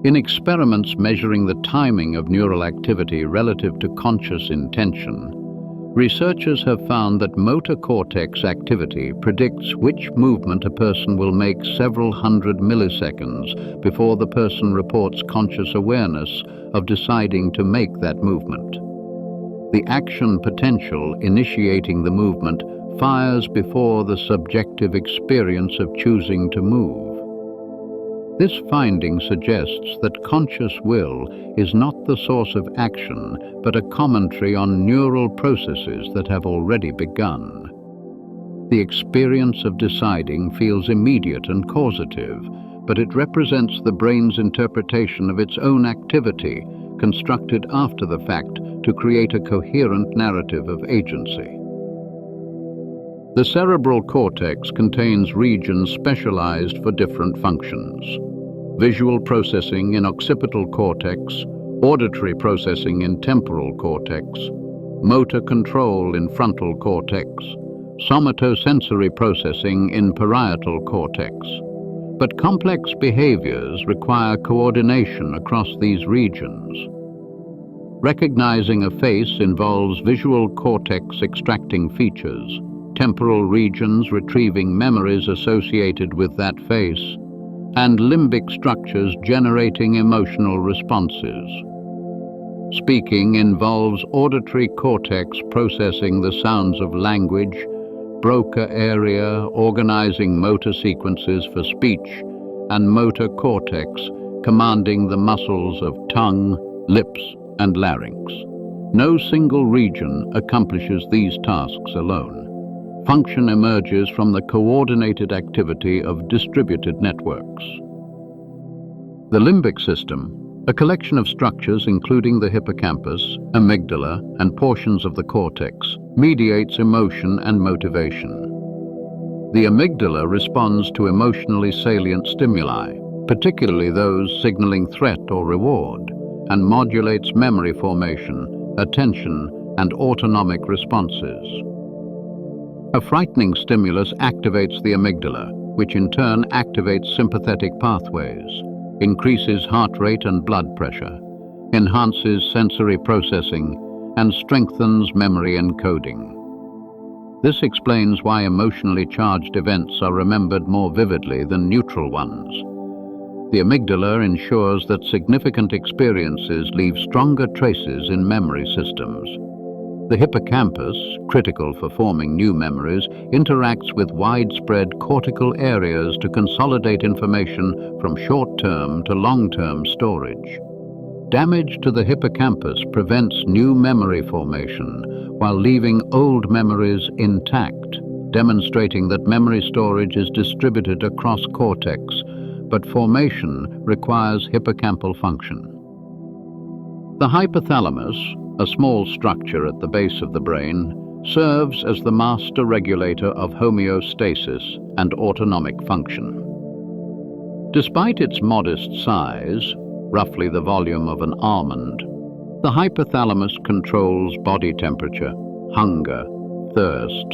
[SPEAKER 1] In experiments measuring the timing of neural activity relative to conscious intention, researchers have found that motor cortex activity predicts which movement a person will make several hundred milliseconds before the person reports conscious awareness of deciding to make that movement. The action potential initiating the movement fires before the subjective experience of choosing to move. This finding suggests that conscious will is not the source of action, but a commentary on neural processes that have already begun. The experience of deciding feels immediate and causative, but it represents the brain's interpretation of its own activity, constructed after the fact to create a coherent narrative of agency. The cerebral cortex contains regions specialized for different functions. Visual processing in occipital cortex, auditory processing in temporal cortex, motor control in frontal cortex, somatosensory processing in parietal cortex. But complex behaviors require coordination across these regions. Recognizing a face involves visual cortex extracting features, temporal regions retrieving memories associated with that face, and limbic structures generating emotional responses. Speaking involves auditory cortex processing the sounds of language, Broca area organizing motor sequences for speech, and motor cortex commanding the muscles of tongue, lips, and larynx. No single region accomplishes these tasks alone. Function emerges from the coordinated activity of distributed networks. The limbic system, a collection of structures including the hippocampus, amygdala, and portions of the cortex, mediates emotion and motivation. The amygdala responds to emotionally salient stimuli, particularly those signaling threat or reward, and modulates memory formation, attention, and autonomic responses. A frightening stimulus activates the amygdala, which in turn activates sympathetic pathways. increases heart rate and blood pressure, enhances sensory processing, and strengthens memory encoding. This explains why emotionally charged events are remembered more vividly than neutral ones. The amygdala ensures that significant experiences leave stronger traces in memory systems. The hippocampus, critical for forming new memories, interacts with widespread cortical areas to consolidate information from short-term to long-term storage. Damage to the hippocampus prevents new memory formation while leaving old memories intact, demonstrating that memory storage is distributed across cortex, but formation requires hippocampal function. The hypothalamus, a small structure at the base of the brain, serves as the master regulator of homeostasis and autonomic function. Despite its modest size, roughly the volume of an almond, the hypothalamus controls body temperature, hunger, thirst,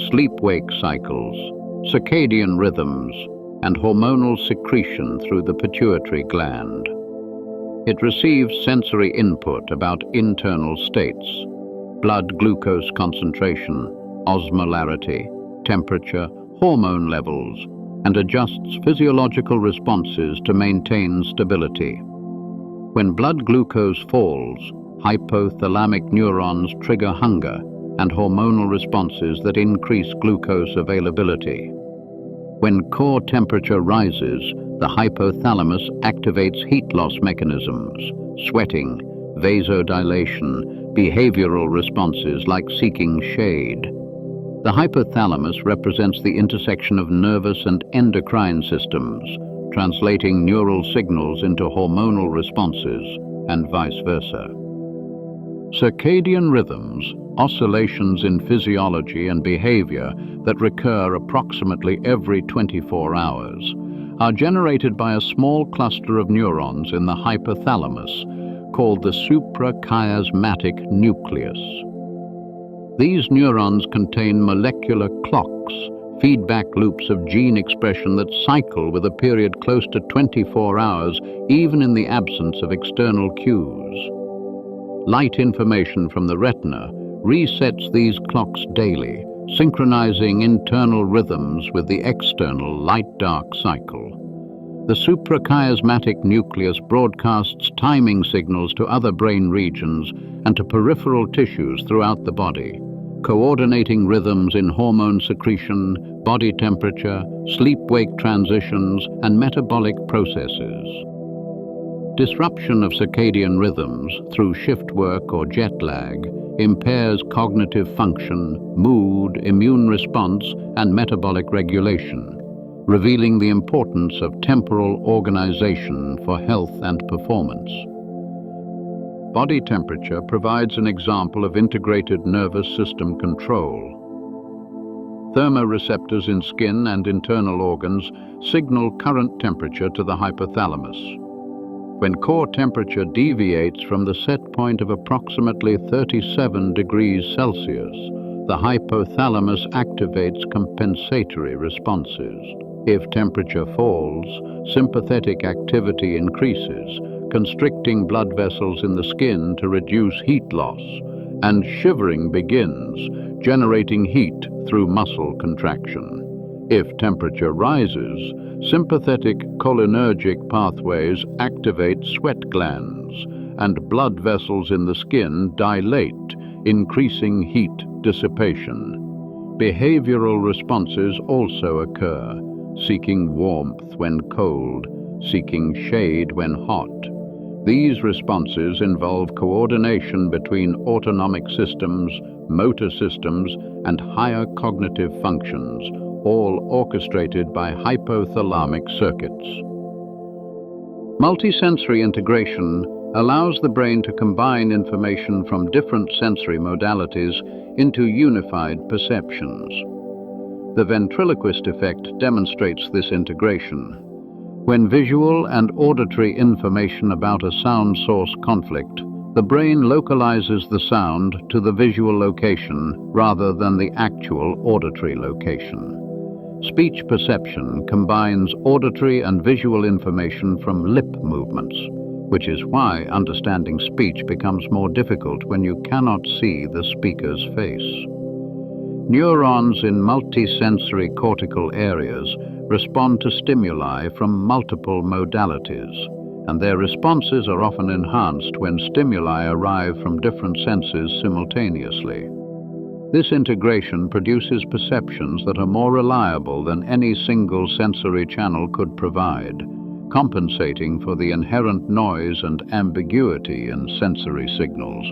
[SPEAKER 1] sleep-wake cycles, circadian rhythms, and hormonal secretion through the pituitary gland. It receives sensory input about internal states, blood glucose concentration, osmolarity, temperature, hormone levels, and adjusts physiological responses to maintain stability. When blood glucose falls, hypothalamic neurons trigger hunger and hormonal responses that increase glucose availability. When core temperature rises, the hypothalamus activates heat loss mechanisms, sweating, vasodilation, behavioral responses like seeking shade. The hypothalamus represents the intersection of nervous and endocrine systems, translating neural signals into hormonal responses, and vice versa. Circadian rhythms, oscillations in physiology and behavior that recur approximately every 24 hours, are generated by a small cluster of neurons in the hypothalamus called the suprachiasmatic nucleus. These neurons contain molecular clocks, feedback loops of gene expression that cycle with a period close to 24 hours, even in the absence of external cues. Light information from the retina resets these clocks daily, synchronizing internal rhythms with the external light-dark cycle. The suprachiasmatic nucleus broadcasts timing signals to other brain regions and to peripheral tissues throughout the body, coordinating rhythms in hormone secretion, body temperature, sleep-wake transitions, and metabolic processes. Disruption of circadian rhythms through shift work or jet lag impairs cognitive function, mood, immune response, and metabolic regulation, revealing the importance of temporal organization for health and performance. Body temperature provides an example of integrated nervous system control. Thermoreceptors in skin and internal organs signal current temperature to the hypothalamus. When core temperature deviates from the set point of approximately 37 degrees Celsius, the hypothalamus activates compensatory responses. If temperature falls, sympathetic activity increases, constricting blood vessels in the skin to reduce heat loss, and shivering begins, generating heat through muscle contraction. If temperature rises, sympathetic cholinergic pathways activate sweat glands, and blood vessels in the skin dilate, increasing heat dissipation. Behavioral responses also occur, seeking warmth when cold, seeking shade when hot. These responses involve coordination between autonomic systems, motor systems, and higher cognitive functions, all orchestrated by hypothalamic circuits. Multisensory integration allows the brain to combine information from different sensory modalities into unified perceptions. The ventriloquist effect demonstrates this integration. When visual and auditory information about a sound source conflict, the brain localizes the sound to the visual location rather than the actual auditory location. Speech perception combines auditory and visual information from lip movements, which is why understanding speech becomes more difficult when you cannot see the speaker's face. Neurons in multisensory cortical areas respond to stimuli from multiple modalities, and their responses are often enhanced when stimuli arrive from different senses simultaneously. This integration produces perceptions that are more reliable than any single sensory channel could provide, compensating for the inherent noise and ambiguity in sensory signals.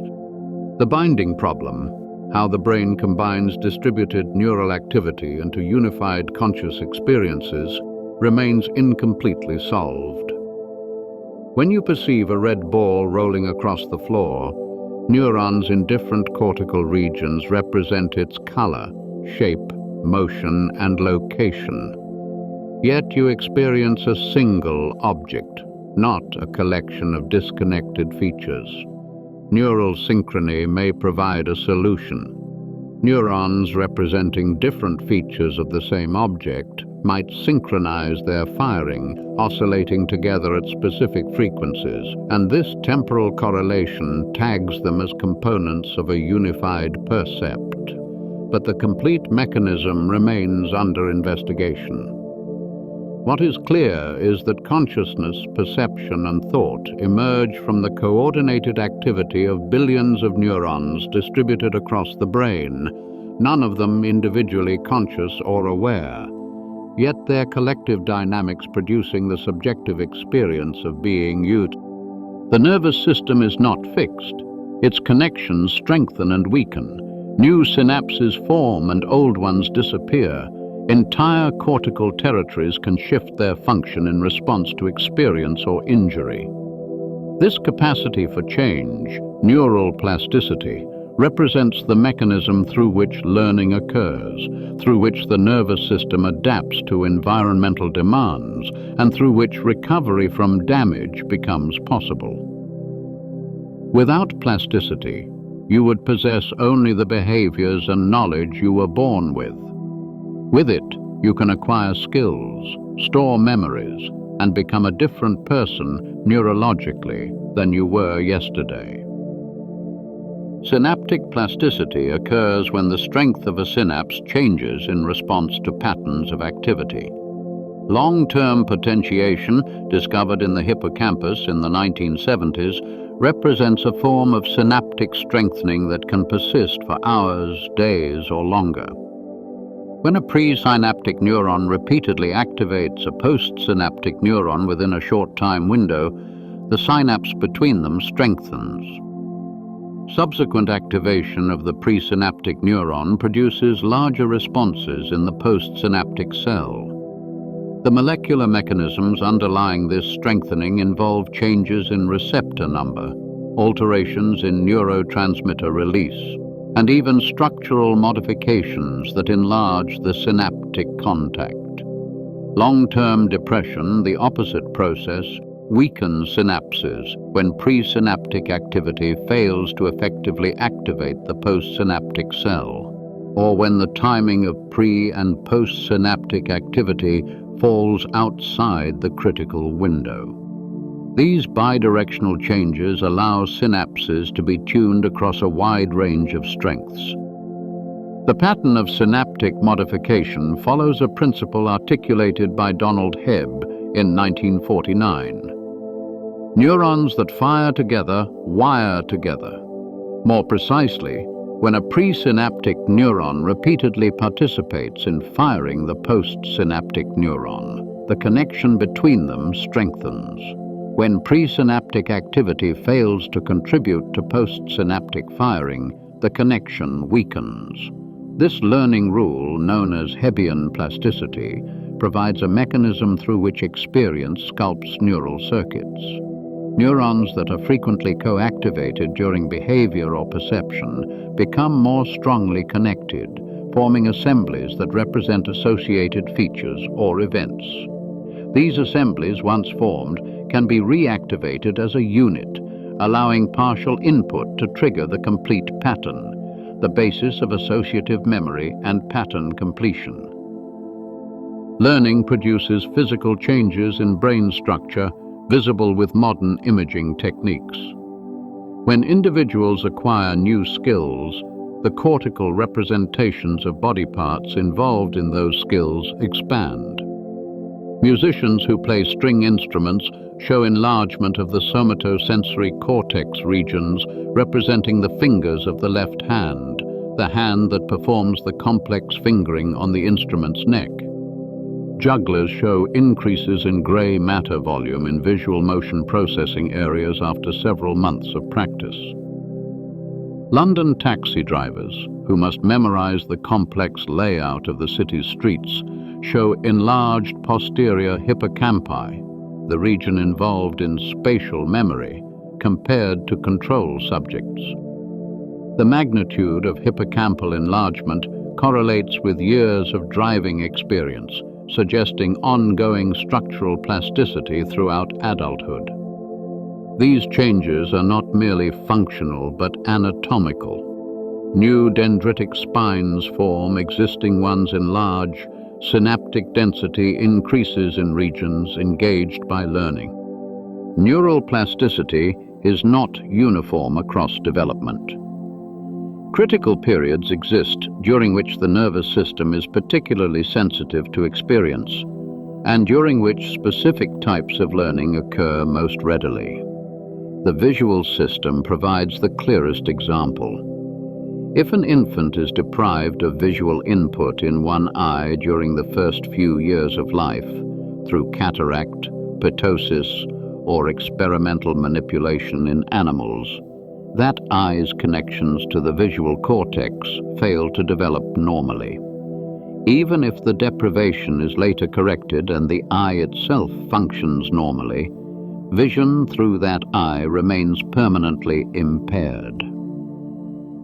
[SPEAKER 1] The binding problem, how the brain combines distributed neural activity into unified conscious experiences, remains incompletely solved. When you perceive a red ball rolling across the floor, neurons in different cortical regions represent its color, shape, motion, and location. Yet you experience a single object, not a collection of disconnected features. Neural synchrony may provide a solution. Neurons representing different features of the same object might synchronize their firing, oscillating together at specific frequencies, and this temporal correlation tags them as components of a unified percept. But the complete mechanism remains under investigation. What is clear is that consciousness, perception, and thought emerge from the coordinated activity of billions of neurons distributed across the brain, none of them individually conscious or aware, yet their collective dynamics producing the subjective experience of being used. The nervous system is not fixed. Its connections strengthen and weaken. New synapses form and old ones disappear. Entire cortical territories can shift their function in response to experience or injury. This capacity for change, neural plasticity, represents the mechanism through which learning occurs, through which the nervous system adapts to environmental demands, and through which recovery from damage becomes possible. Without plasticity, you would possess only the behaviors and knowledge you were born with. With it, you can acquire skills, store memories, and become a different person neurologically than you were yesterday. Synaptic plasticity occurs when the strength of a synapse changes in response to patterns of activity. Long-term potentiation, discovered in the hippocampus in the 1970s, represents a form of synaptic strengthening that can persist for hours, days, or longer. When a presynaptic neuron repeatedly activates a postsynaptic neuron within a short time window, the synapse between them strengthens. Subsequent activation of the presynaptic neuron produces larger responses in the postsynaptic cell. The molecular mechanisms underlying this strengthening involve changes in receptor number, alterations in neurotransmitter release, and even structural modifications that enlarge the synaptic contact. Long-term depression, the opposite process, weakens synapses when presynaptic activity fails to effectively activate the postsynaptic cell, or when the timing of pre- and postsynaptic activity falls outside the critical window. These bidirectional changes allow synapses to be tuned across a wide range of strengths. The pattern of synaptic modification follows a principle articulated by Donald Hebb in 1949. Neurons that fire together wire together. More precisely, when a presynaptic neuron repeatedly participates in firing the postsynaptic neuron, the connection between them strengthens. When presynaptic activity fails to contribute to postsynaptic firing, the connection weakens. This learning rule, known as Hebbian plasticity, provides a mechanism through which experience sculpts neural circuits. Neurons that are frequently co-activated during behavior or perception become more strongly connected, forming assemblies that represent associated features or events. These assemblies, once formed, can be reactivated as a unit, allowing partial input to trigger the complete pattern, the basis of associative memory and pattern completion. Learning produces physical changes in brain structure visible with modern imaging techniques. When individuals acquire new skills, the cortical representations of body parts involved in those skills expand. Musicians who play string instruments show enlargement of the somatosensory cortex regions representing the fingers of the left hand, the hand that performs the complex fingering on the instrument's neck. Jugglers show increases in gray matter volume in visual motion processing areas after several months of practice. London taxi drivers, who must memorize the complex layout of the city's streets, show enlarged posterior hippocampi, the region involved in spatial memory, compared to control subjects. The magnitude of hippocampal enlargement correlates with years of driving experience, suggesting ongoing structural plasticity throughout adulthood. These changes are not merely functional but anatomical. New dendritic spines form, existing ones enlarge, synaptic density increases in regions engaged by learning. Neural plasticity is not uniform across development. Critical periods exist during which the nervous system is particularly sensitive to experience, and during which specific types of learning occur most readily. The visual system provides the clearest example. If an infant is deprived of visual input in one eye during the first few years of life, through cataract, ptosis, or experimental manipulation in animals, that eye's connections to the visual cortex fail to develop normally. Even if the deprivation is later corrected and the eye itself functions normally, vision through that eye remains permanently impaired.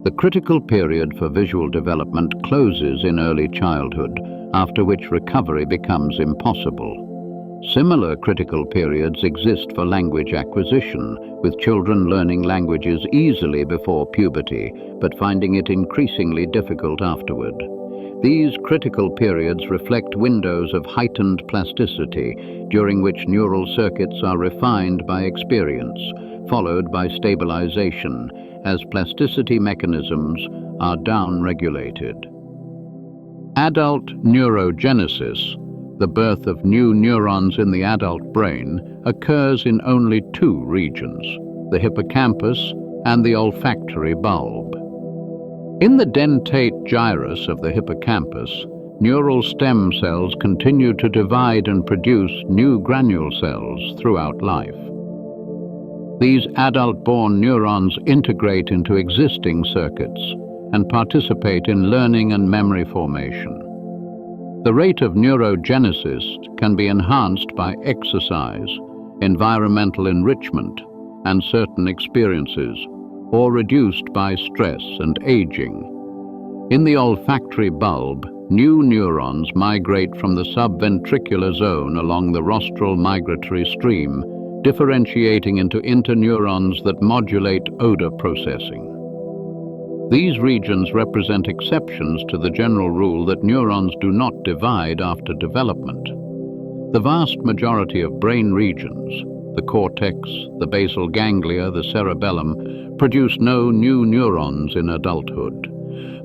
[SPEAKER 1] The critical period for visual development closes in early childhood, after which recovery becomes impossible. Similar critical periods exist for language acquisition, with children learning languages easily before puberty, but finding it increasingly difficult afterward. These critical periods reflect windows of heightened plasticity, during which neural circuits are refined by experience, followed by stabilization, as plasticity mechanisms are down-regulated. Adult neurogenesis, the birth of new neurons in the adult brain, occurs in only two regions, the hippocampus and the olfactory bulb. In the dentate gyrus of the hippocampus, neural stem cells continue to divide and produce new granule cells throughout life. These adult-born neurons integrate into existing circuits and participate in learning and memory formation. The rate of neurogenesis can be enhanced by exercise, environmental enrichment, and certain experiences, or reduced by stress and aging. In the olfactory bulb, new neurons migrate from the subventricular zone along the rostral migratory stream, differentiating into interneurons that modulate odor processing. These regions represent exceptions to the general rule that neurons do not divide after development. The vast majority of brain regions, the cortex, the basal ganglia, the cerebellum, produce no new neurons in adulthood.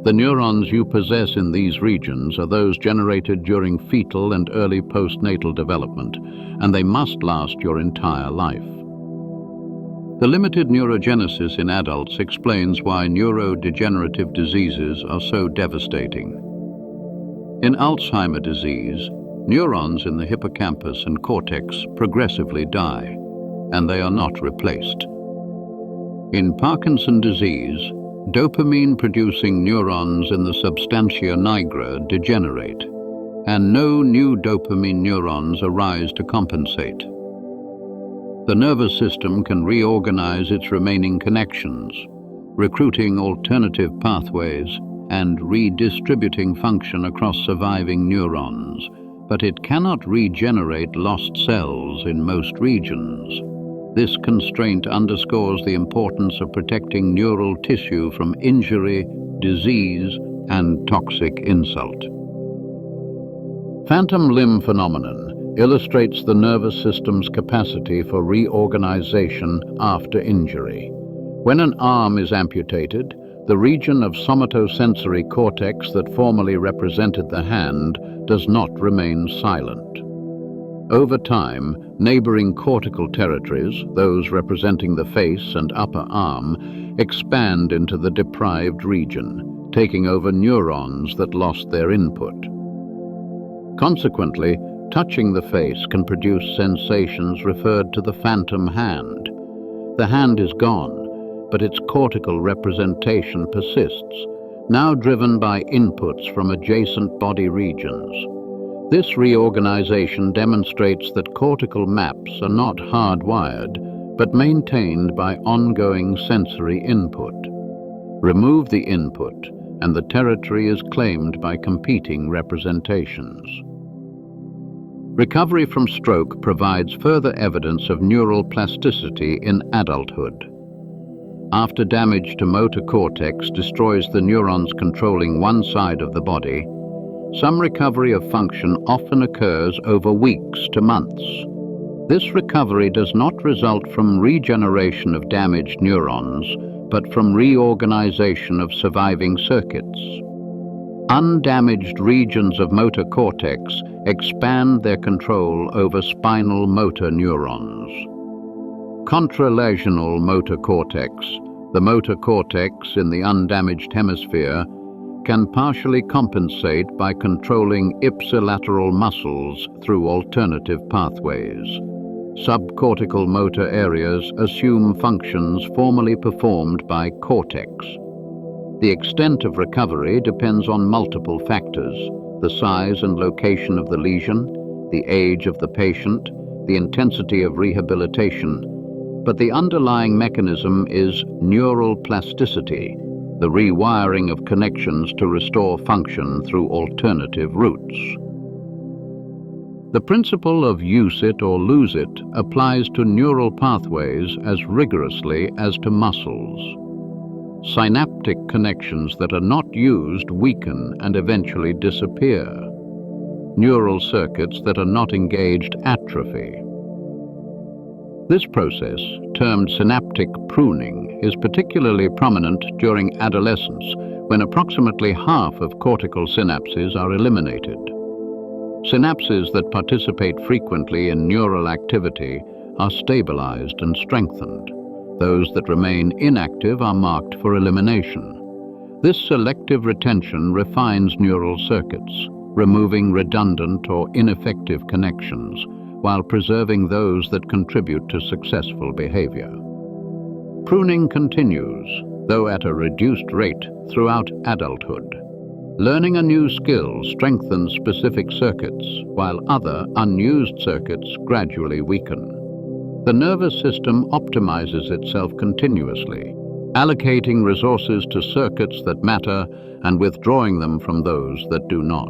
[SPEAKER 1] The neurons you possess in these regions are those generated during fetal and early postnatal development, and they must last your entire life. The limited neurogenesis in adults explains why neurodegenerative diseases are so devastating. In Alzheimer's disease, neurons in the hippocampus and cortex progressively die, and they are not replaced. In Parkinson's disease, dopamine-producing neurons in the substantia nigra degenerate, and no new dopamine neurons arise to compensate. The nervous system can reorganize its remaining connections, recruiting alternative pathways and redistributing function across surviving neurons, but it cannot regenerate lost cells in most regions. This constraint underscores the importance of protecting neural tissue from injury, disease, and toxic insult. Phantom limb phenomenon illustrates the nervous system's capacity for reorganization after injury. When an arm is amputated, the region of somatosensory cortex that formerly represented the hand does not remain silent. Over time, neighboring cortical territories, those representing the face and upper arm, expand into the deprived region, taking over neurons that lost their input. Consequently, touching the face can produce sensations referred to the phantom hand. The hand is gone, but its cortical representation persists, now driven by inputs from adjacent body regions. This reorganization demonstrates that cortical maps are not hardwired, but maintained by ongoing sensory input. Remove the input, and the territory is claimed by competing representations. Recovery from stroke provides further evidence of neural plasticity in adulthood. After damage to motor cortex destroys the neurons controlling one side of the body, some recovery of function often occurs over weeks to months. This recovery does not result from regeneration of damaged neurons, but from reorganization of surviving circuits. Undamaged regions of motor cortex expand their control over spinal motor neurons. Contralational motor cortex, the motor cortex in the undamaged hemisphere, can partially compensate by controlling ipsilateral muscles through alternative pathways. Subcortical motor areas assume functions formerly performed by cortex. The extent of recovery depends on multiple factors: the size and location of the lesion, the age of the patient, the intensity of rehabilitation. But the underlying mechanism is neural plasticity, the rewiring of connections to restore function through alternative routes. The principle of use it or lose it applies to neural pathways as rigorously as to muscles. Synaptic connections that are not used weaken and eventually disappear. Neural circuits that are not engaged atrophy. This process, termed synaptic pruning, is particularly prominent during adolescence, when approximately half of cortical synapses are eliminated. Synapses that participate frequently in neural activity are stabilized and strengthened. Those that remain inactive are marked for elimination. This selective retention refines neural circuits, removing redundant or ineffective connections, while preserving those that contribute to successful behavior. Pruning continues, though at a reduced rate, throughout adulthood. Learning a new skill strengthens specific circuits, while other unused circuits gradually weaken. The nervous system optimizes itself continuously, allocating resources to circuits that matter and withdrawing them from those that do not.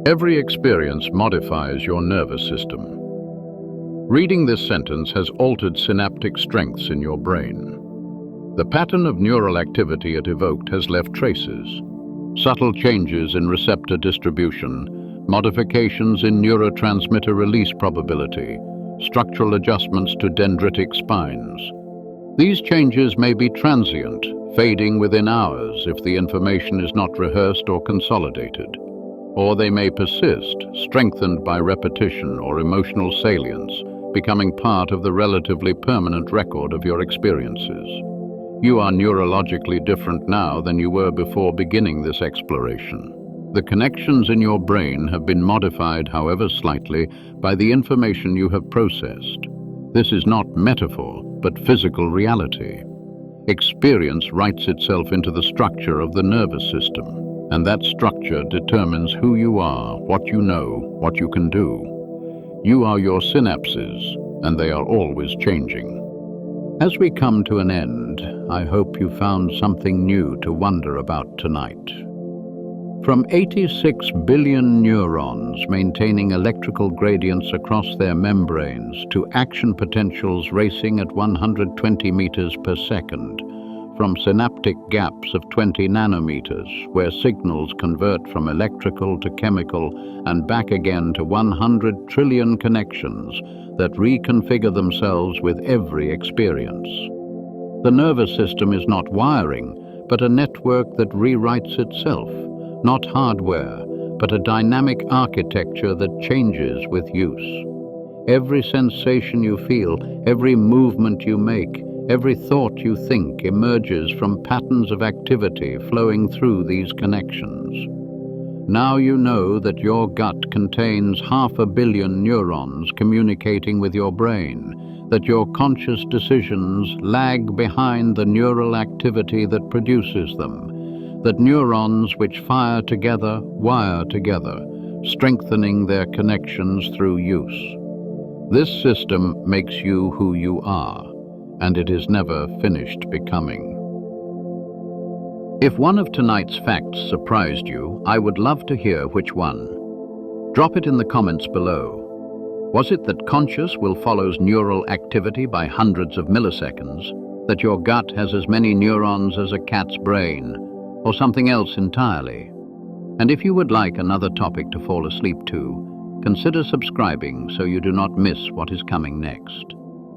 [SPEAKER 1] Every experience modifies your nervous system. Reading this sentence has altered synaptic strengths in your brain. The pattern of neural activity it evoked has left traces. Subtle changes in receptor distribution, modifications in neurotransmitter release probability, structural adjustments to dendritic spines. These changes may be transient, fading within hours if the information is not rehearsed or consolidated. Or they may persist, strengthened by repetition or emotional salience, becoming part of the relatively permanent record of your experiences. You are neurologically different now than you were before beginning this exploration. The connections in your brain have been modified, however slightly, by the information you have processed. This is not metaphor, but physical reality. Experience writes itself into the structure of the nervous system, and that structure determines who you are, what you know, what you can do. You are your synapses, and they are always changing. As we come to an end, I hope you found something new to wonder about tonight. From 86 billion neurons maintaining electrical gradients across their membranes to action potentials racing at 120 meters per second, from synaptic gaps of 20 nanometers, where signals convert from electrical to chemical and back again to 100 trillion connections that reconfigure themselves with every experience. The nervous system is not wiring, but a network that rewrites itself, not hardware, but a dynamic architecture that changes with use. Every sensation you feel, every movement you make, every thought you think emerges from patterns of activity flowing through these connections. Now you know that your gut contains 500 million neurons communicating with your brain, that your conscious decisions lag behind the neural activity that produces them, that neurons which fire together wire together, strengthening their connections through use. This system makes you who you are, and it is never finished becoming. If one of tonight's facts surprised you, I would love to hear which one. Drop it in the comments below. Was it that conscious will follows neural activity by hundreds of milliseconds, that your gut has as many neurons as a cat's brain, or something else entirely? And if you would like another topic to fall asleep to, consider subscribing so you do not miss what is coming next.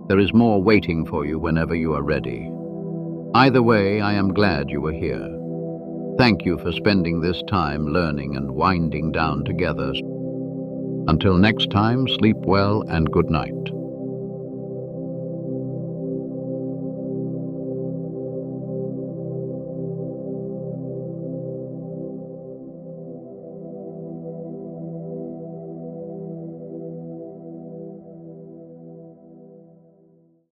[SPEAKER 1] There is more waiting for you whenever you are ready. Either way, I am glad you were here. Thank you for spending this time learning and winding down together. Until next time, sleep well and good night.